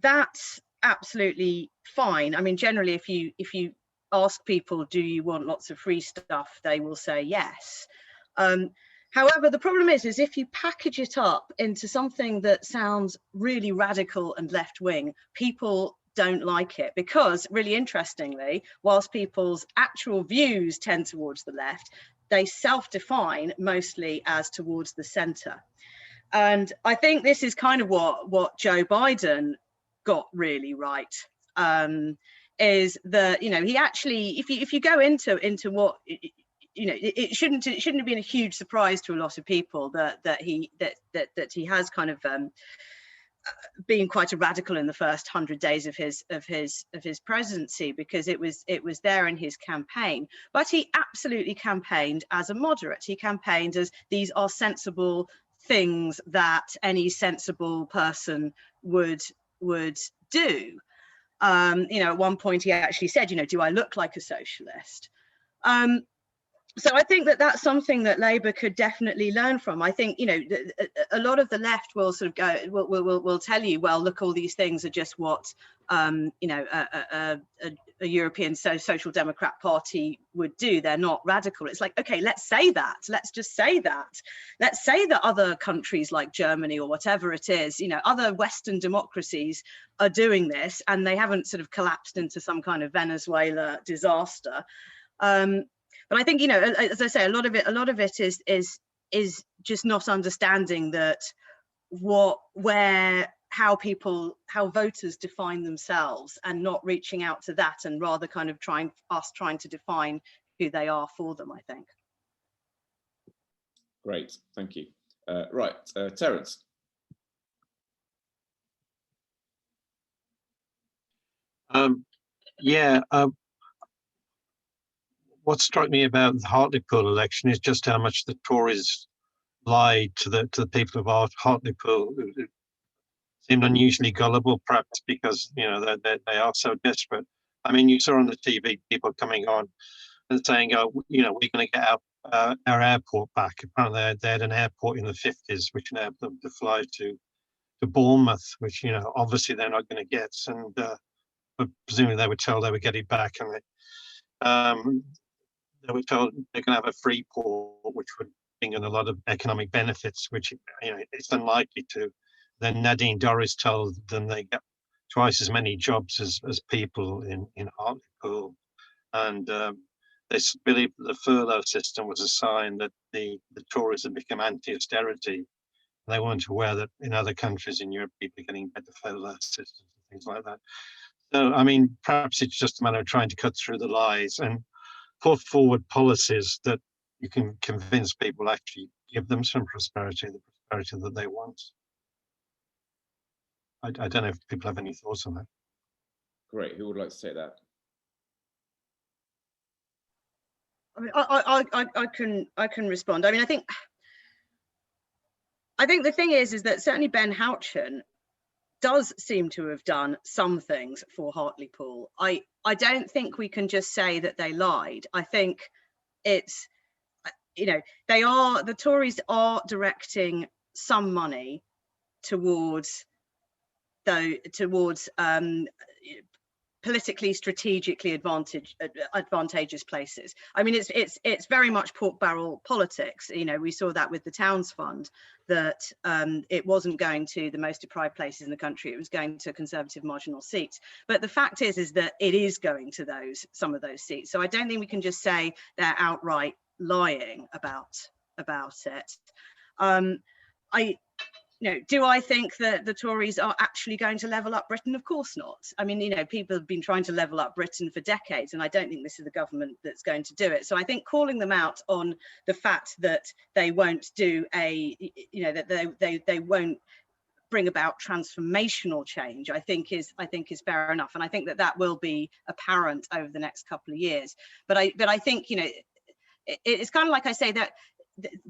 That's absolutely fine. I mean, generally, if you ask people, do you want lots of free stuff, they will say yes. However, the problem is if you package it up into something that sounds really radical and left-wing, people don't like it, because really interestingly, whilst people's actual views tend towards the left, they self-define mostly as towards the centre. And I think this is kind of what Joe Biden got really right, is that, he actually, if you go into what, it shouldn't have been a huge surprise to a lot of people that he has kind of being quite a radical in the first 100 days of his presidency, because it was there in his campaign. But he absolutely campaigned as a moderate. He campaigned as these are sensible things that any sensible person would do. At one point he actually said, do I look like a socialist? So I think that's something that Labour could definitely learn from. I think, a lot of the left will sort of go, will tell you, well, look, all these things are just what, a European Social Democrat Party would do. They're not radical. It's like, okay, let's say that. Let's just say that. Let's say that other countries like Germany or whatever it is, other Western democracies are doing this, and they haven't sort of collapsed into some kind of Venezuela disaster. But I think, as I say, a lot of it is just not understanding that how voters define themselves, and not reaching out to that, and rather kind of trying to define who they are for them, I think. Great, thank you. Right, Terence. What struck me about the Hartlepool election is just how much the Tories lied to the people of Hartlepool, who seemed unusually gullible, perhaps because they are so desperate. I mean, you saw on the TV people coming on and saying, "Oh, we're going to get our airport back." Apparently, they had an airport in the 50s, which enabled them to fly to Bournemouth, which obviously they're not going to get, and but presumably they were told they would get it back, and they were told they're going to have a free port, which would bring in a lot of economic benefits, which it's unlikely to. Then Nadine Dorries told them they get twice as many jobs as people in Hartlepool, and they believed the furlough system was a sign that the Tories had become anti-austerity. They weren't aware that in other countries in Europe people are getting better furlough systems and things like that. So I mean, perhaps it's just a matter of trying to cut through the lies and put forward policies that you can convince people actually give them some prosperity, the prosperity that they want. I don't know if people have any thoughts on that. Great, who would like to take that? I mean, I can respond. I mean, I think the thing is that certainly Ben Houchen does seem to have done some things for Hartlepool. I don't think we can just say that they lied. I think it's, the Tories are directing some money towards politically, strategically advantageous places. I mean, it's very much pork barrel politics. We saw that with the Towns Fund, that it wasn't going to the most deprived places in the country. It was going to Conservative marginal seats. But the fact is that it is going to some of those seats. So I don't think we can just say they're outright lying about it. Do I think that the Tories are actually going to level up Britain? Of course not. I mean, people have been trying to level up Britain for decades, and I don't think this is the government that's going to do it. So I think calling them out on the fact that they won't do they won't bring about transformational change, I think is fair enough, and I think that will be apparent over the next couple of years. But I think, you know, it's kind of like I say, that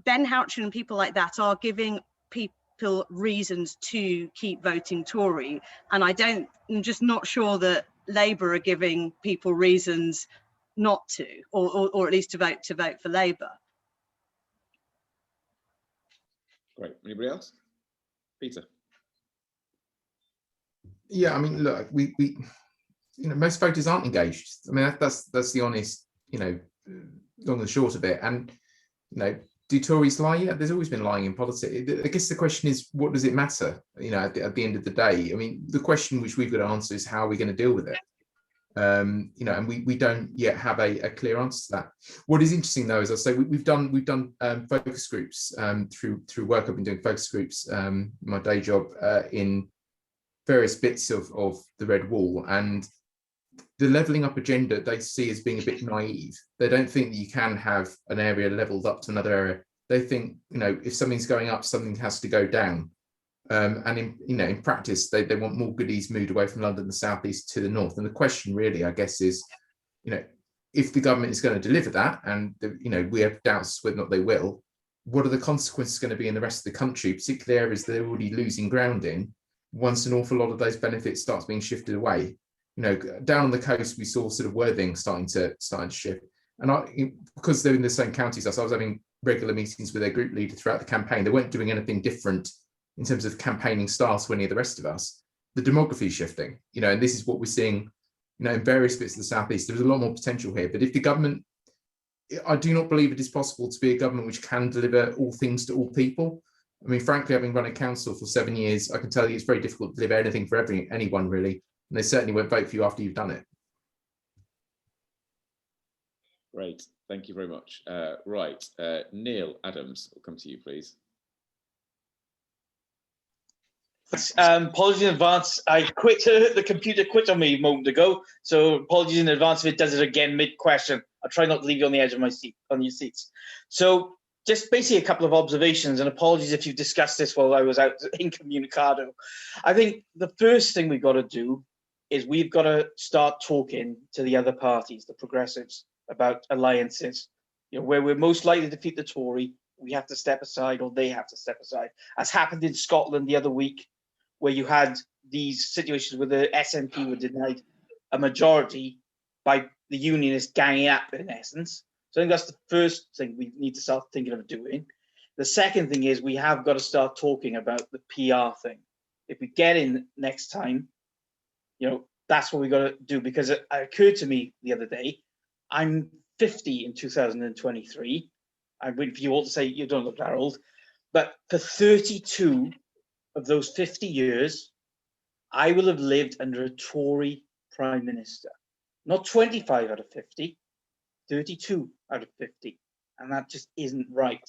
Ben Houchen and people like that are giving people reasons to keep voting Tory, and I'm just not sure that Labour are giving people reasons not to, or at least to vote for Labour. Great. Anybody else? Peter. Yeah, I mean, look, we you know, most voters aren't engaged. I mean, that's the honest, you know, long and short of it. And, you know, do Tories lie? Yeah, there's always been lying in politics. I guess the question is, what does it matter? You know, at the end of the day, I mean, the question which we've got to answer is, how are we going to deal with it? You know, and we don't yet have a clear answer to that. What is interesting, though, is I say we've done focus groups through work. I've been doing focus groups, my day job, in various bits of the Red Wall, and the levelling up agenda they see as being a bit naive. They don't think that you can have an area levelled up to another area. They think, you know, if something's going up, something has to go down. And in practice, they want more goodies moved away from London, the southeast, to the north. And the question really, I guess, is, you know, if the government is going to deliver that, and you know, we have doubts whether or not they will, what are the consequences going to be in the rest of the country, particularly areas they're already losing ground in, once an awful lot of those benefits starts being shifted away? You know, down on the coast, we saw sort of Worthing starting to shift. And because they're in the same counties, I was having regular meetings with their group leader throughout the campaign. They weren't doing anything different in terms of campaigning styles to any of the rest of us. The demography is shifting, you know, and this is what we're seeing, you know, in various bits of the southeast. There's a lot more potential here. But if the government, I do not believe it is possible to be a government which can deliver all things to all people. I mean, frankly, having run a council for 7 years, I can tell you it's very difficult to deliver anything for anyone, really. And they certainly won't vote for you after you've done it. Great, thank you very much. Right, Neil Adams, we'll come to you, please. Apologies in advance. I quit. The computer quit on me a moment ago, so apologies in advance if it does it again mid-question. I'll try not to leave you on the edge of my seat, on your seats. So just basically a couple of observations, and apologies if you've discussed this while I was out incommunicado. I think the first thing we've got to do is we've got to start talking to the other parties, the progressives, about alliances. You know, where we're most likely to defeat the Tory, we have to step aside, or they have to step aside, as happened in Scotland the other week, where you had these situations where the SNP were denied a majority by the unionists ganging up, in essence. So I think that's the first thing we need to start thinking of doing. The second thing is we have got to start talking about the PR thing. If we get in next time, you know, that's what we got to do, because it occurred to me the other day, I'm 50 in 2023. I'm waiting for you all to say you don't look that old, but for 32 of those 50 years, I will have lived under a Tory Prime Minister. Not 25 out of 50, 32 out of 50. And that just isn't right.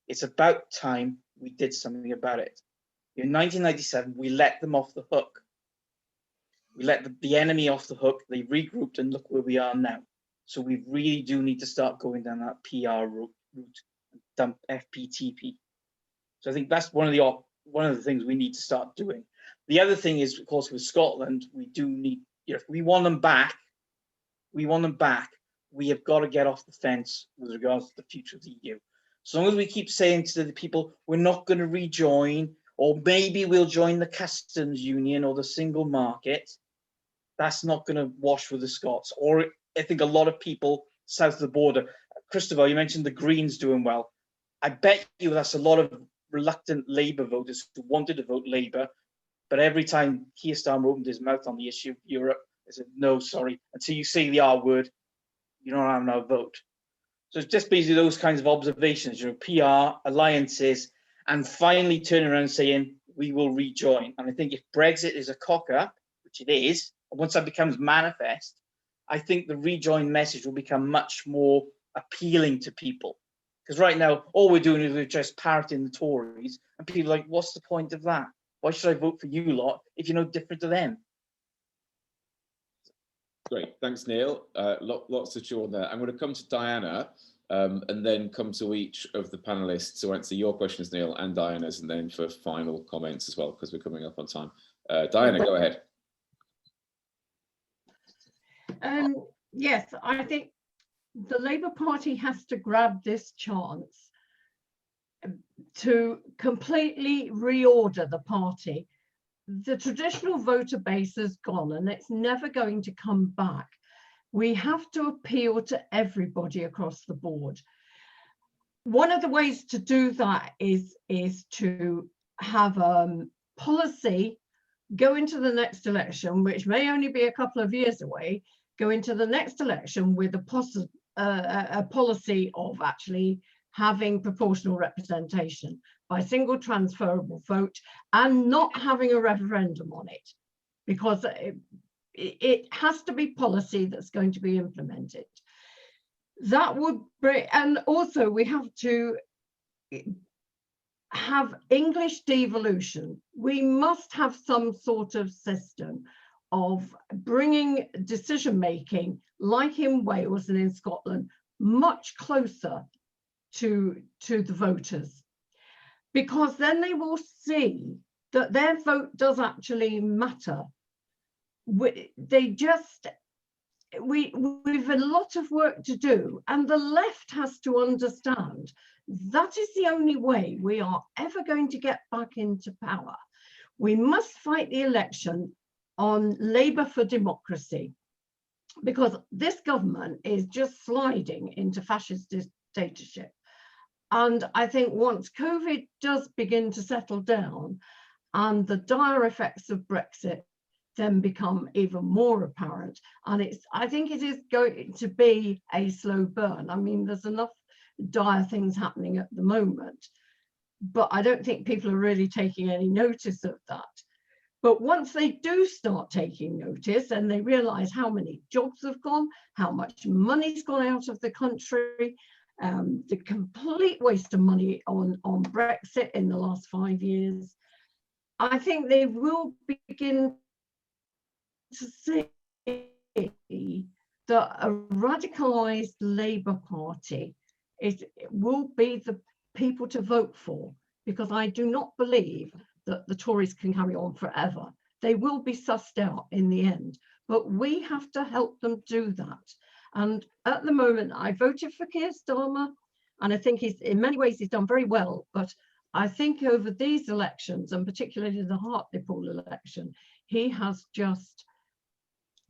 It's about time we did something about it. In 1997, we let them off the hook. We let the enemy off the hook. They regrouped, and look where we are now. So we really do need to start going down that PR route and dump FPTP. So I think that's one of the things we need to start doing. The other thing is, of course, with Scotland, we do need, you know, if we want them back, we have got to get off the fence with regards to the future of the EU. As long as we keep saying to the people, we're not going to rejoin, or maybe we'll join the customs union or the single market, that's not going to wash with the Scots. Or I think a lot of people south of the border, Christabel, you mentioned the Greens doing well. I bet you that's a lot of reluctant Labour voters who wanted to vote Labour, but every time Keir Starmer opened his mouth on the issue of Europe, they said, no, sorry, until you say the R word, you don't have no vote. So it's just basically those kinds of observations, you know, PR, alliances, and finally turning around and saying, we will rejoin. And I think if Brexit is a cock-up, which it is, and once that becomes manifest, I think the rejoin message will become much more appealing to people. Because right now, all we're doing is we're just parroting the Tories, and people are like, what's the point of that? Why should I vote for you lot if you're no different to them? Great, thanks, Neil. Lots to chew on there. I'm going to come to Diana. and then come to each of the panelists to answer your questions, Neil, and Diana's, and then for final comments as well, because we're coming up on time. Diana, go ahead. Yes, I think the Labour Party has to grab this chance to completely reorder the party. The traditional voter base is gone and it's never going to come back. We have to appeal to everybody across the board. One of the ways to do that is to have policy go into the next election, which may only be a couple of years away, go into the next election with a policy of actually having proportional representation by single transferable vote and not having a referendum on it, because it has to be policy that's going to be implemented. That would bring, and also we have to have English devolution. We must have some sort of system of bringing decision making, like in Wales and in Scotland, much closer to the voters, because then they will see that their vote does actually matter. We've a lot of work to do, and the left has to understand that is the only way we are ever going to get back into power. We must fight the election on Labour for democracy, because this government is just sliding into fascist dictatorship. And I think once COVID does begin to settle down and the dire effects of Brexit then become even more apparent, and I think it is going to be a slow burn. I mean, there's enough dire things happening at the moment, but I don't think people are really taking any notice of that. But once they do start taking notice and they realize how many jobs have gone, how much money's gone out of the country, the complete waste of money on Brexit in the last 5 years, I think they will begin to see that a radicalized Labour Party will be the people to vote for, because I do not believe that the Tories can carry on forever. They will be sussed out in the end, but we have to help them do that. And at the moment, I voted for Keir Starmer, and I think in many ways he's done very well, but I think over these elections, and particularly the Hartlepool election, he has just,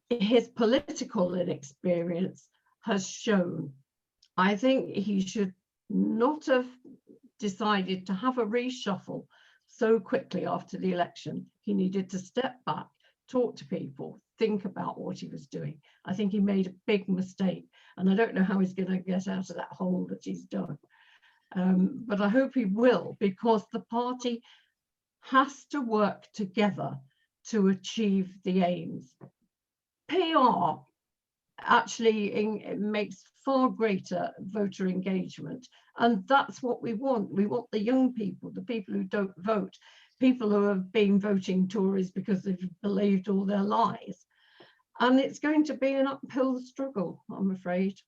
his political inexperience has shown. I think he should not have decided to have a reshuffle so quickly after the election. He needed to step back, talk to people, think about what he was doing. I think he made a big mistake, and I don't know how he's going to get out of that hole that he's done. But I hope he will, because the party has to work together to achieve the aims. PR actually makes far greater voter engagement, and that's what we want. We want the young people, the people who don't vote, people who have been voting Tories because they've believed all their lies, and it's going to be an uphill struggle, I'm afraid.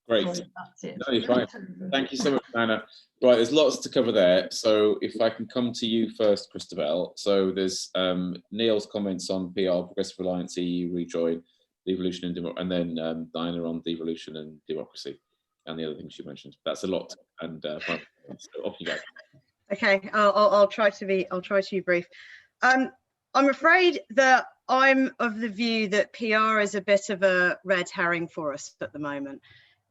Great. Sorry, that's it. No, you're fine. Thank you so much, Anna. Right, there's lots to cover there. So if I can come to you first, Christabel. So there's Neil's comments on PR, Progressive Alliance, EU, Rejoin, devolution and democracy, and then Diana on devolution and democracy, and the other things you mentioned. That's a lot, and so off you go. Okay, I'll try to be brief. I'm afraid that I'm of the view that PR is a bit of a red herring for us at the moment.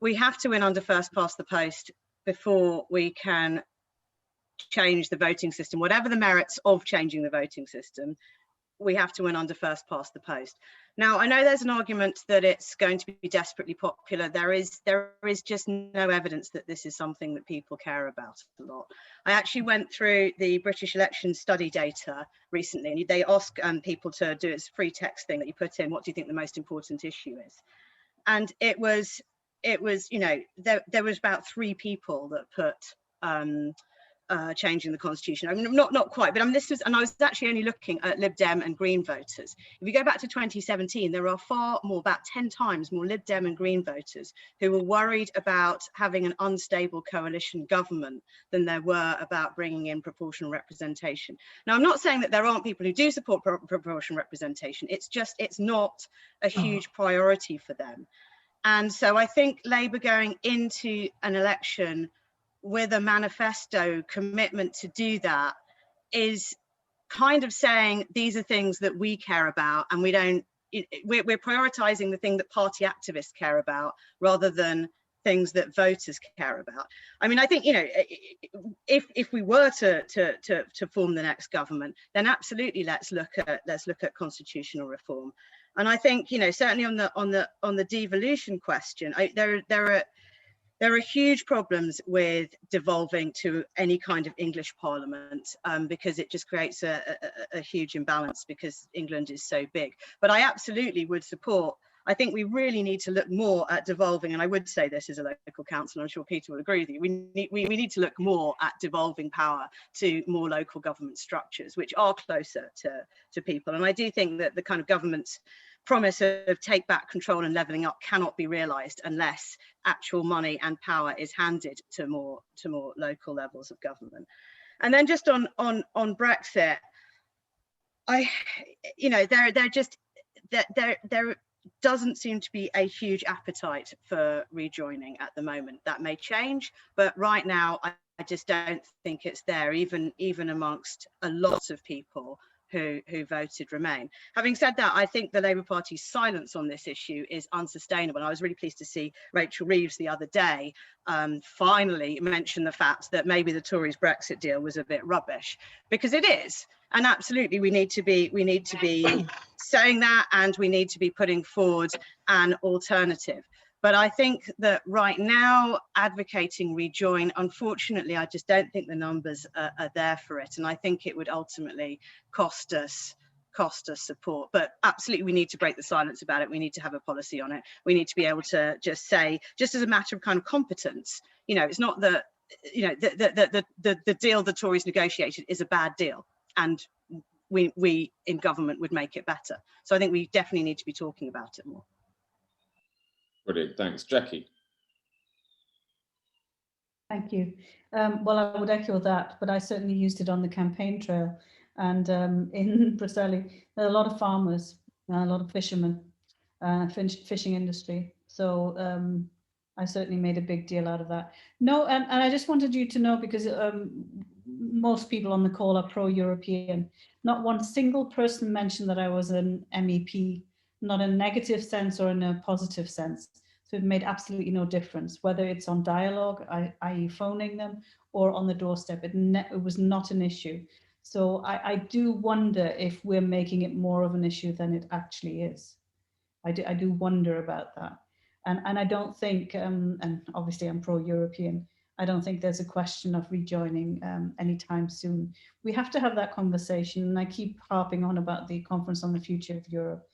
We have to win under first past the post before we can change the voting system. Whatever the merits of changing the voting system, we have to win under first past the post. Now, I know there's an argument that it's going to be desperately popular. There is just no evidence that this is something that people care about a lot. I actually went through the British election study data recently, and they ask people to do this free text thing that you put in, what do you think the most important issue is? And it was, you know, there was about 3 people that put changing the constitution. I mean, not quite, but I mean, and I was actually only looking at Lib Dem and Green voters. If you go back to 2017, there are far more, about 10 times more Lib Dem and Green voters who were worried about having an unstable coalition government than there were about bringing in proportional representation. Now, I'm not saying that there aren't people who do support proportional representation. It's just, it's not a huge priority for them. And so I think Labour going into an election with a manifesto commitment to do that is kind of saying these are things that we care about, and we're prioritising the thing that party activists care about rather than things that voters care about. I mean, I think, you know, if we were to form the next government, then absolutely let's look at constitutional reform. And I think, you know, certainly on the devolution question, there are huge problems with devolving to any kind of English parliament because it just creates a huge imbalance because England is so big. But I absolutely would support, I think we really need to look more at devolving, and I would say this as a local council, I'm sure Peter will agree with you, we need to look more at devolving power to more local government structures, which are closer to people. And I do think that the kind of government's promise of take back control and levelling up cannot be realised unless actual money and power is handed to more local levels of government. And then just on Brexit, there doesn't seem to be a huge appetite for rejoining at the moment. That may change, but right now I just don't think it's there, even amongst a lot of people who voted Remain. Having said that, I think the Labour Party's silence on this issue is unsustainable. I was really pleased to see Rachel Reeves the other day finally mention the fact that maybe the Tories' Brexit deal was a bit rubbish, because it is. And absolutely, we need to be saying that, and we need to be putting forward an alternative. But I think that right now, advocating rejoin, unfortunately, I just don't think the numbers are there for it. And I think it would ultimately cost us support. But absolutely, we need to break the silence about it. We need to have a policy on it. We need to be able to just say, just as a matter of kind of competence, you know, it's not that, you know, the deal the Tories negotiated is a bad deal, and we in government would make it better. So I think we definitely need to be talking about it more. Brilliant, thanks. Jackie. Thank you. Well, I would echo that, but I certainly used it on the campaign trail. And in Preseli, there are a lot of farmers, a lot of fishermen, fishing industry. So I certainly made a big deal out of that. No, and I just wanted you to know, because most people on the call are pro-European. Not one single person mentioned that I was an MEP, not in a negative sense or in a positive sense. So it made absolutely no difference, whether it's on dialogue, i.e. phoning them, or on the doorstep. It was not an issue. So I do wonder if we're making it more of an issue than it actually is. I do wonder about that. And I don't think, and obviously I'm pro-European, I don't think there's a question of rejoining anytime soon. We have to have that conversation, and I keep harping on about the Conference on the Future of Europe,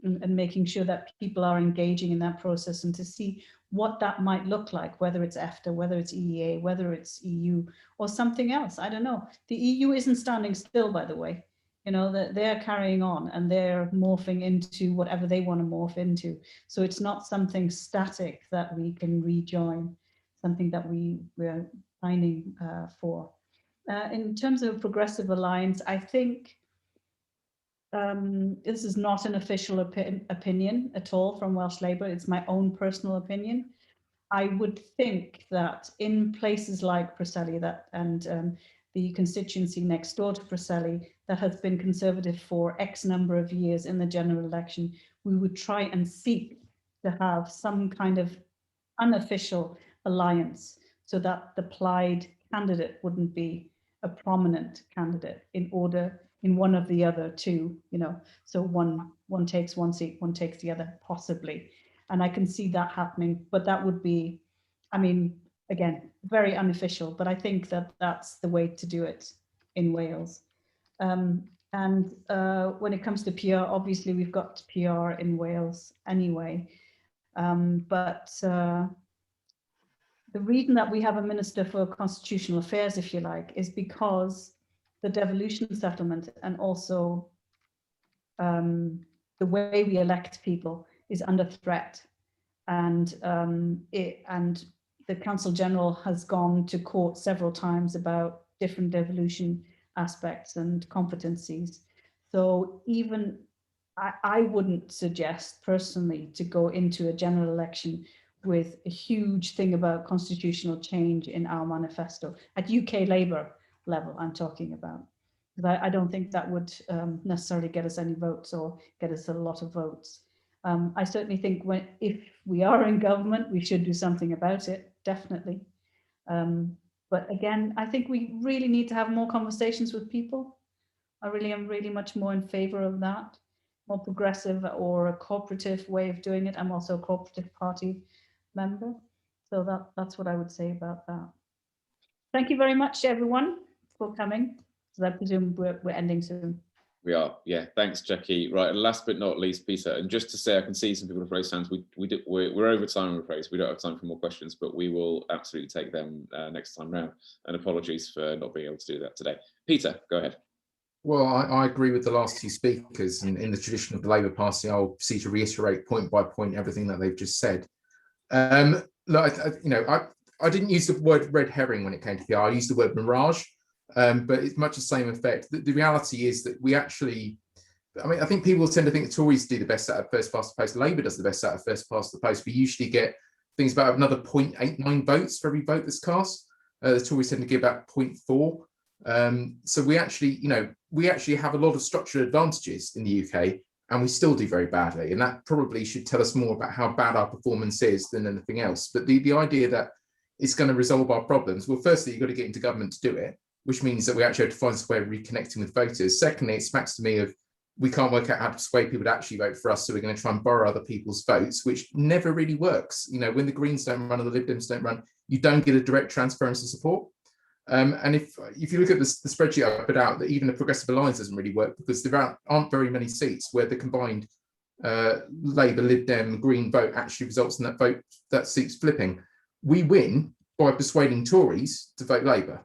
and making sure that people are engaging in that process, and to see what that might look like, whether it's EFTA, whether it's EEA, whether it's EU or something else. I don't know. The EU isn't standing still, by the way. You know, that they're carrying on and they're morphing into whatever they want to morph into. So it's not something static that we can rejoin, something that we're pining for. In terms of a progressive alliance, I think this is not an official opinion at all from Welsh Labour. It's my own personal opinion. I would think that in places like Preseli and the constituency next door to Preseli that has been Conservative for X number of years in the general election, we would try and seek to have some kind of unofficial alliance so that the Plaid candidate wouldn't be a prominent candidate in one of the other two, you know, so one takes one seat, one takes the other, possibly. And I can see that happening, but that would be, I mean, again, very unofficial, but I think that that's the way to do it in Wales. And when it comes to PR, obviously we've got PR in Wales anyway, but the reason that we have a Minister for Constitutional Affairs, if you like, is because the devolution settlement and also the way we elect people is under threat. And the Council General has gone to court several times about different devolution aspects and competencies. So even I wouldn't suggest personally to go into a general election with a huge thing about constitutional change in our manifesto at UK Labour level. I'm talking about, because I don't think that would necessarily get us any votes or get us a lot of votes. I certainly think if we are in government, we should do something about it, definitely. But again, I think we really need to have more conversations with people. I really am really much more in favour of that, more progressive or a cooperative way of doing it. I'm also a cooperative party member. So that's what I would say about that. Thank you very much, everyone, for coming. So I presume we're ending soon. We are, yeah. Thanks, Jackie. Right, and last but not least, Peter. And just to say, I can see some people have raised hands. We're over time, I'm afraid. We don't have time for more questions, but we will absolutely take them next time round. And apologies for not being able to do that today. Peter, go ahead. Well, I agree with the last two speakers, and in the tradition of the Labour Party, I'll proceed to reiterate point by point everything that they've just said. Look, I didn't use the word red herring when it came to PR. I used the word mirage. But it's much the same effect. The reality is that we actually, I think people tend to think the Tories do the best out of first past the post. Labour does the best out of first past the post. We usually get things about another 0.89 votes for every vote that's cast. The Tories tend to give about 0.4. So we actually have a lot of structural advantages in the UK, and we still do very badly. And that probably should tell us more about how bad our performance is than anything else. But the idea that it's going to resolve our problems, well, firstly, you've got to get into government to do it, which means that we actually have to find a way of reconnecting with voters. Secondly, it smacks to me of we can't work out how to persuade people to actually vote for us, so we're going to try and borrow other people's votes, which never really works. When the Greens don't run or the Lib Dems don't run, you don't get a direct transference of support. And if you look at the spreadsheet I put out, that even the Progressive Alliance doesn't really work, because there aren't very many seats where the combined Labour, Lib Dem, Green vote actually results in that seat's flipping. We win by persuading Tories to vote Labour.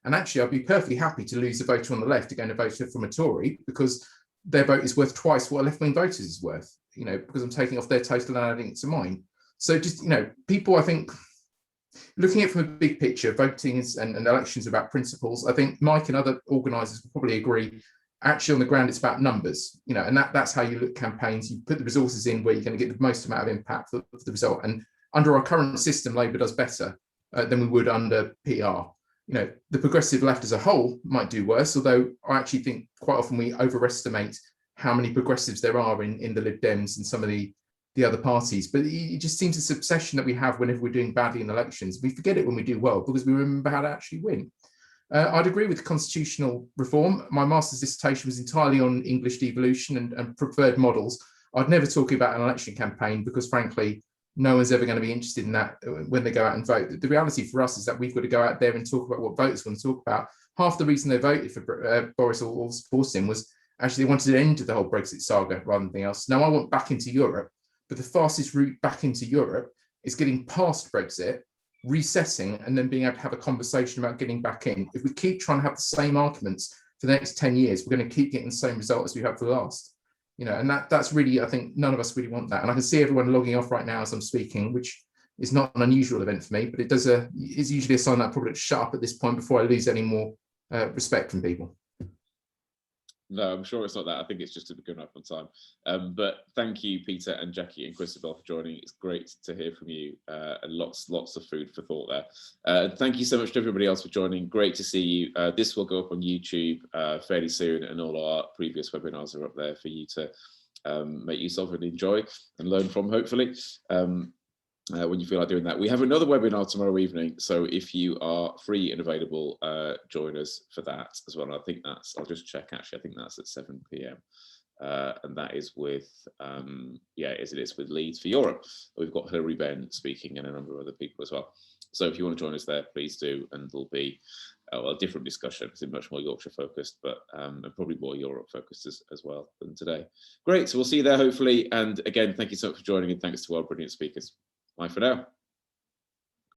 And actually, I'd be perfectly happy to lose a voter on the left to go and vote from a Tory, because their vote is worth twice what a left-wing voter is worth, because I'm taking off their total and adding it to mine. So just, people, I think, looking at it from a big picture, voting and elections are about principles. I think Mike and other organisers will probably agree, actually on the ground, it's about numbers, and that's how you look at campaigns. You put the resources in where you're going to get the most amount of impact for the result. And under our current system, Labour does better than we would under PR. The progressive left as a whole might do worse, although I actually think quite often we overestimate how many progressives there are in the Lib Dems and some of the other parties. But it just seems this obsession that we have whenever we're doing badly in elections. We forget it when we do well, because we remember how to actually win. I'd agree with constitutional reform. My master's dissertation was entirely on English devolution and preferred models. I'd never talk about an election campaign, because frankly, no one's ever going to be interested in that when they go out and vote. The reality for us is that we've got to go out there and talk about what voters want to talk about. Half the reason they voted for Boris or supported him was actually they wanted an end to the whole Brexit saga rather than anything else. Now I want back into Europe, but the fastest route back into Europe is getting past Brexit, resetting, and then being able to have a conversation about getting back in. If we keep trying to have the same arguments for the next 10 years, we're going to keep getting the same result as we have for the last. And that's really, I think none of us really want that. And I can see everyone logging off right now as I'm speaking, which is not an unusual event for me, but it's usually a sign that I probably shut up at this point before I lose any more respect from people. No, I'm sure it's not that. I think it's just to be good enough on time. But thank you, Peter and Jackie and Christabel, for joining. It's great to hear from you, and lots of food for thought there. Thank you so much to everybody else for joining. Great to see you. This will go up on YouTube fairly soon, and all our previous webinars are up there for you to make use of and enjoy and learn from, hopefully. When you feel like doing that. We have another webinar tomorrow evening, so if you are free and available, join us for that as well. I think I'll just check, actually, I think that's at 7 p.m. And that is with, it's with Leeds for Europe. We've got Hilary Benn speaking and a number of other people as well. So if you want to join us there, please do, and there'll be a different discussion. It's much more Yorkshire focused, but and probably more Europe focused as well than today. Great, so we'll see you there hopefully. And again, thank you so much for joining, and thanks to our brilliant speakers. Bye for now.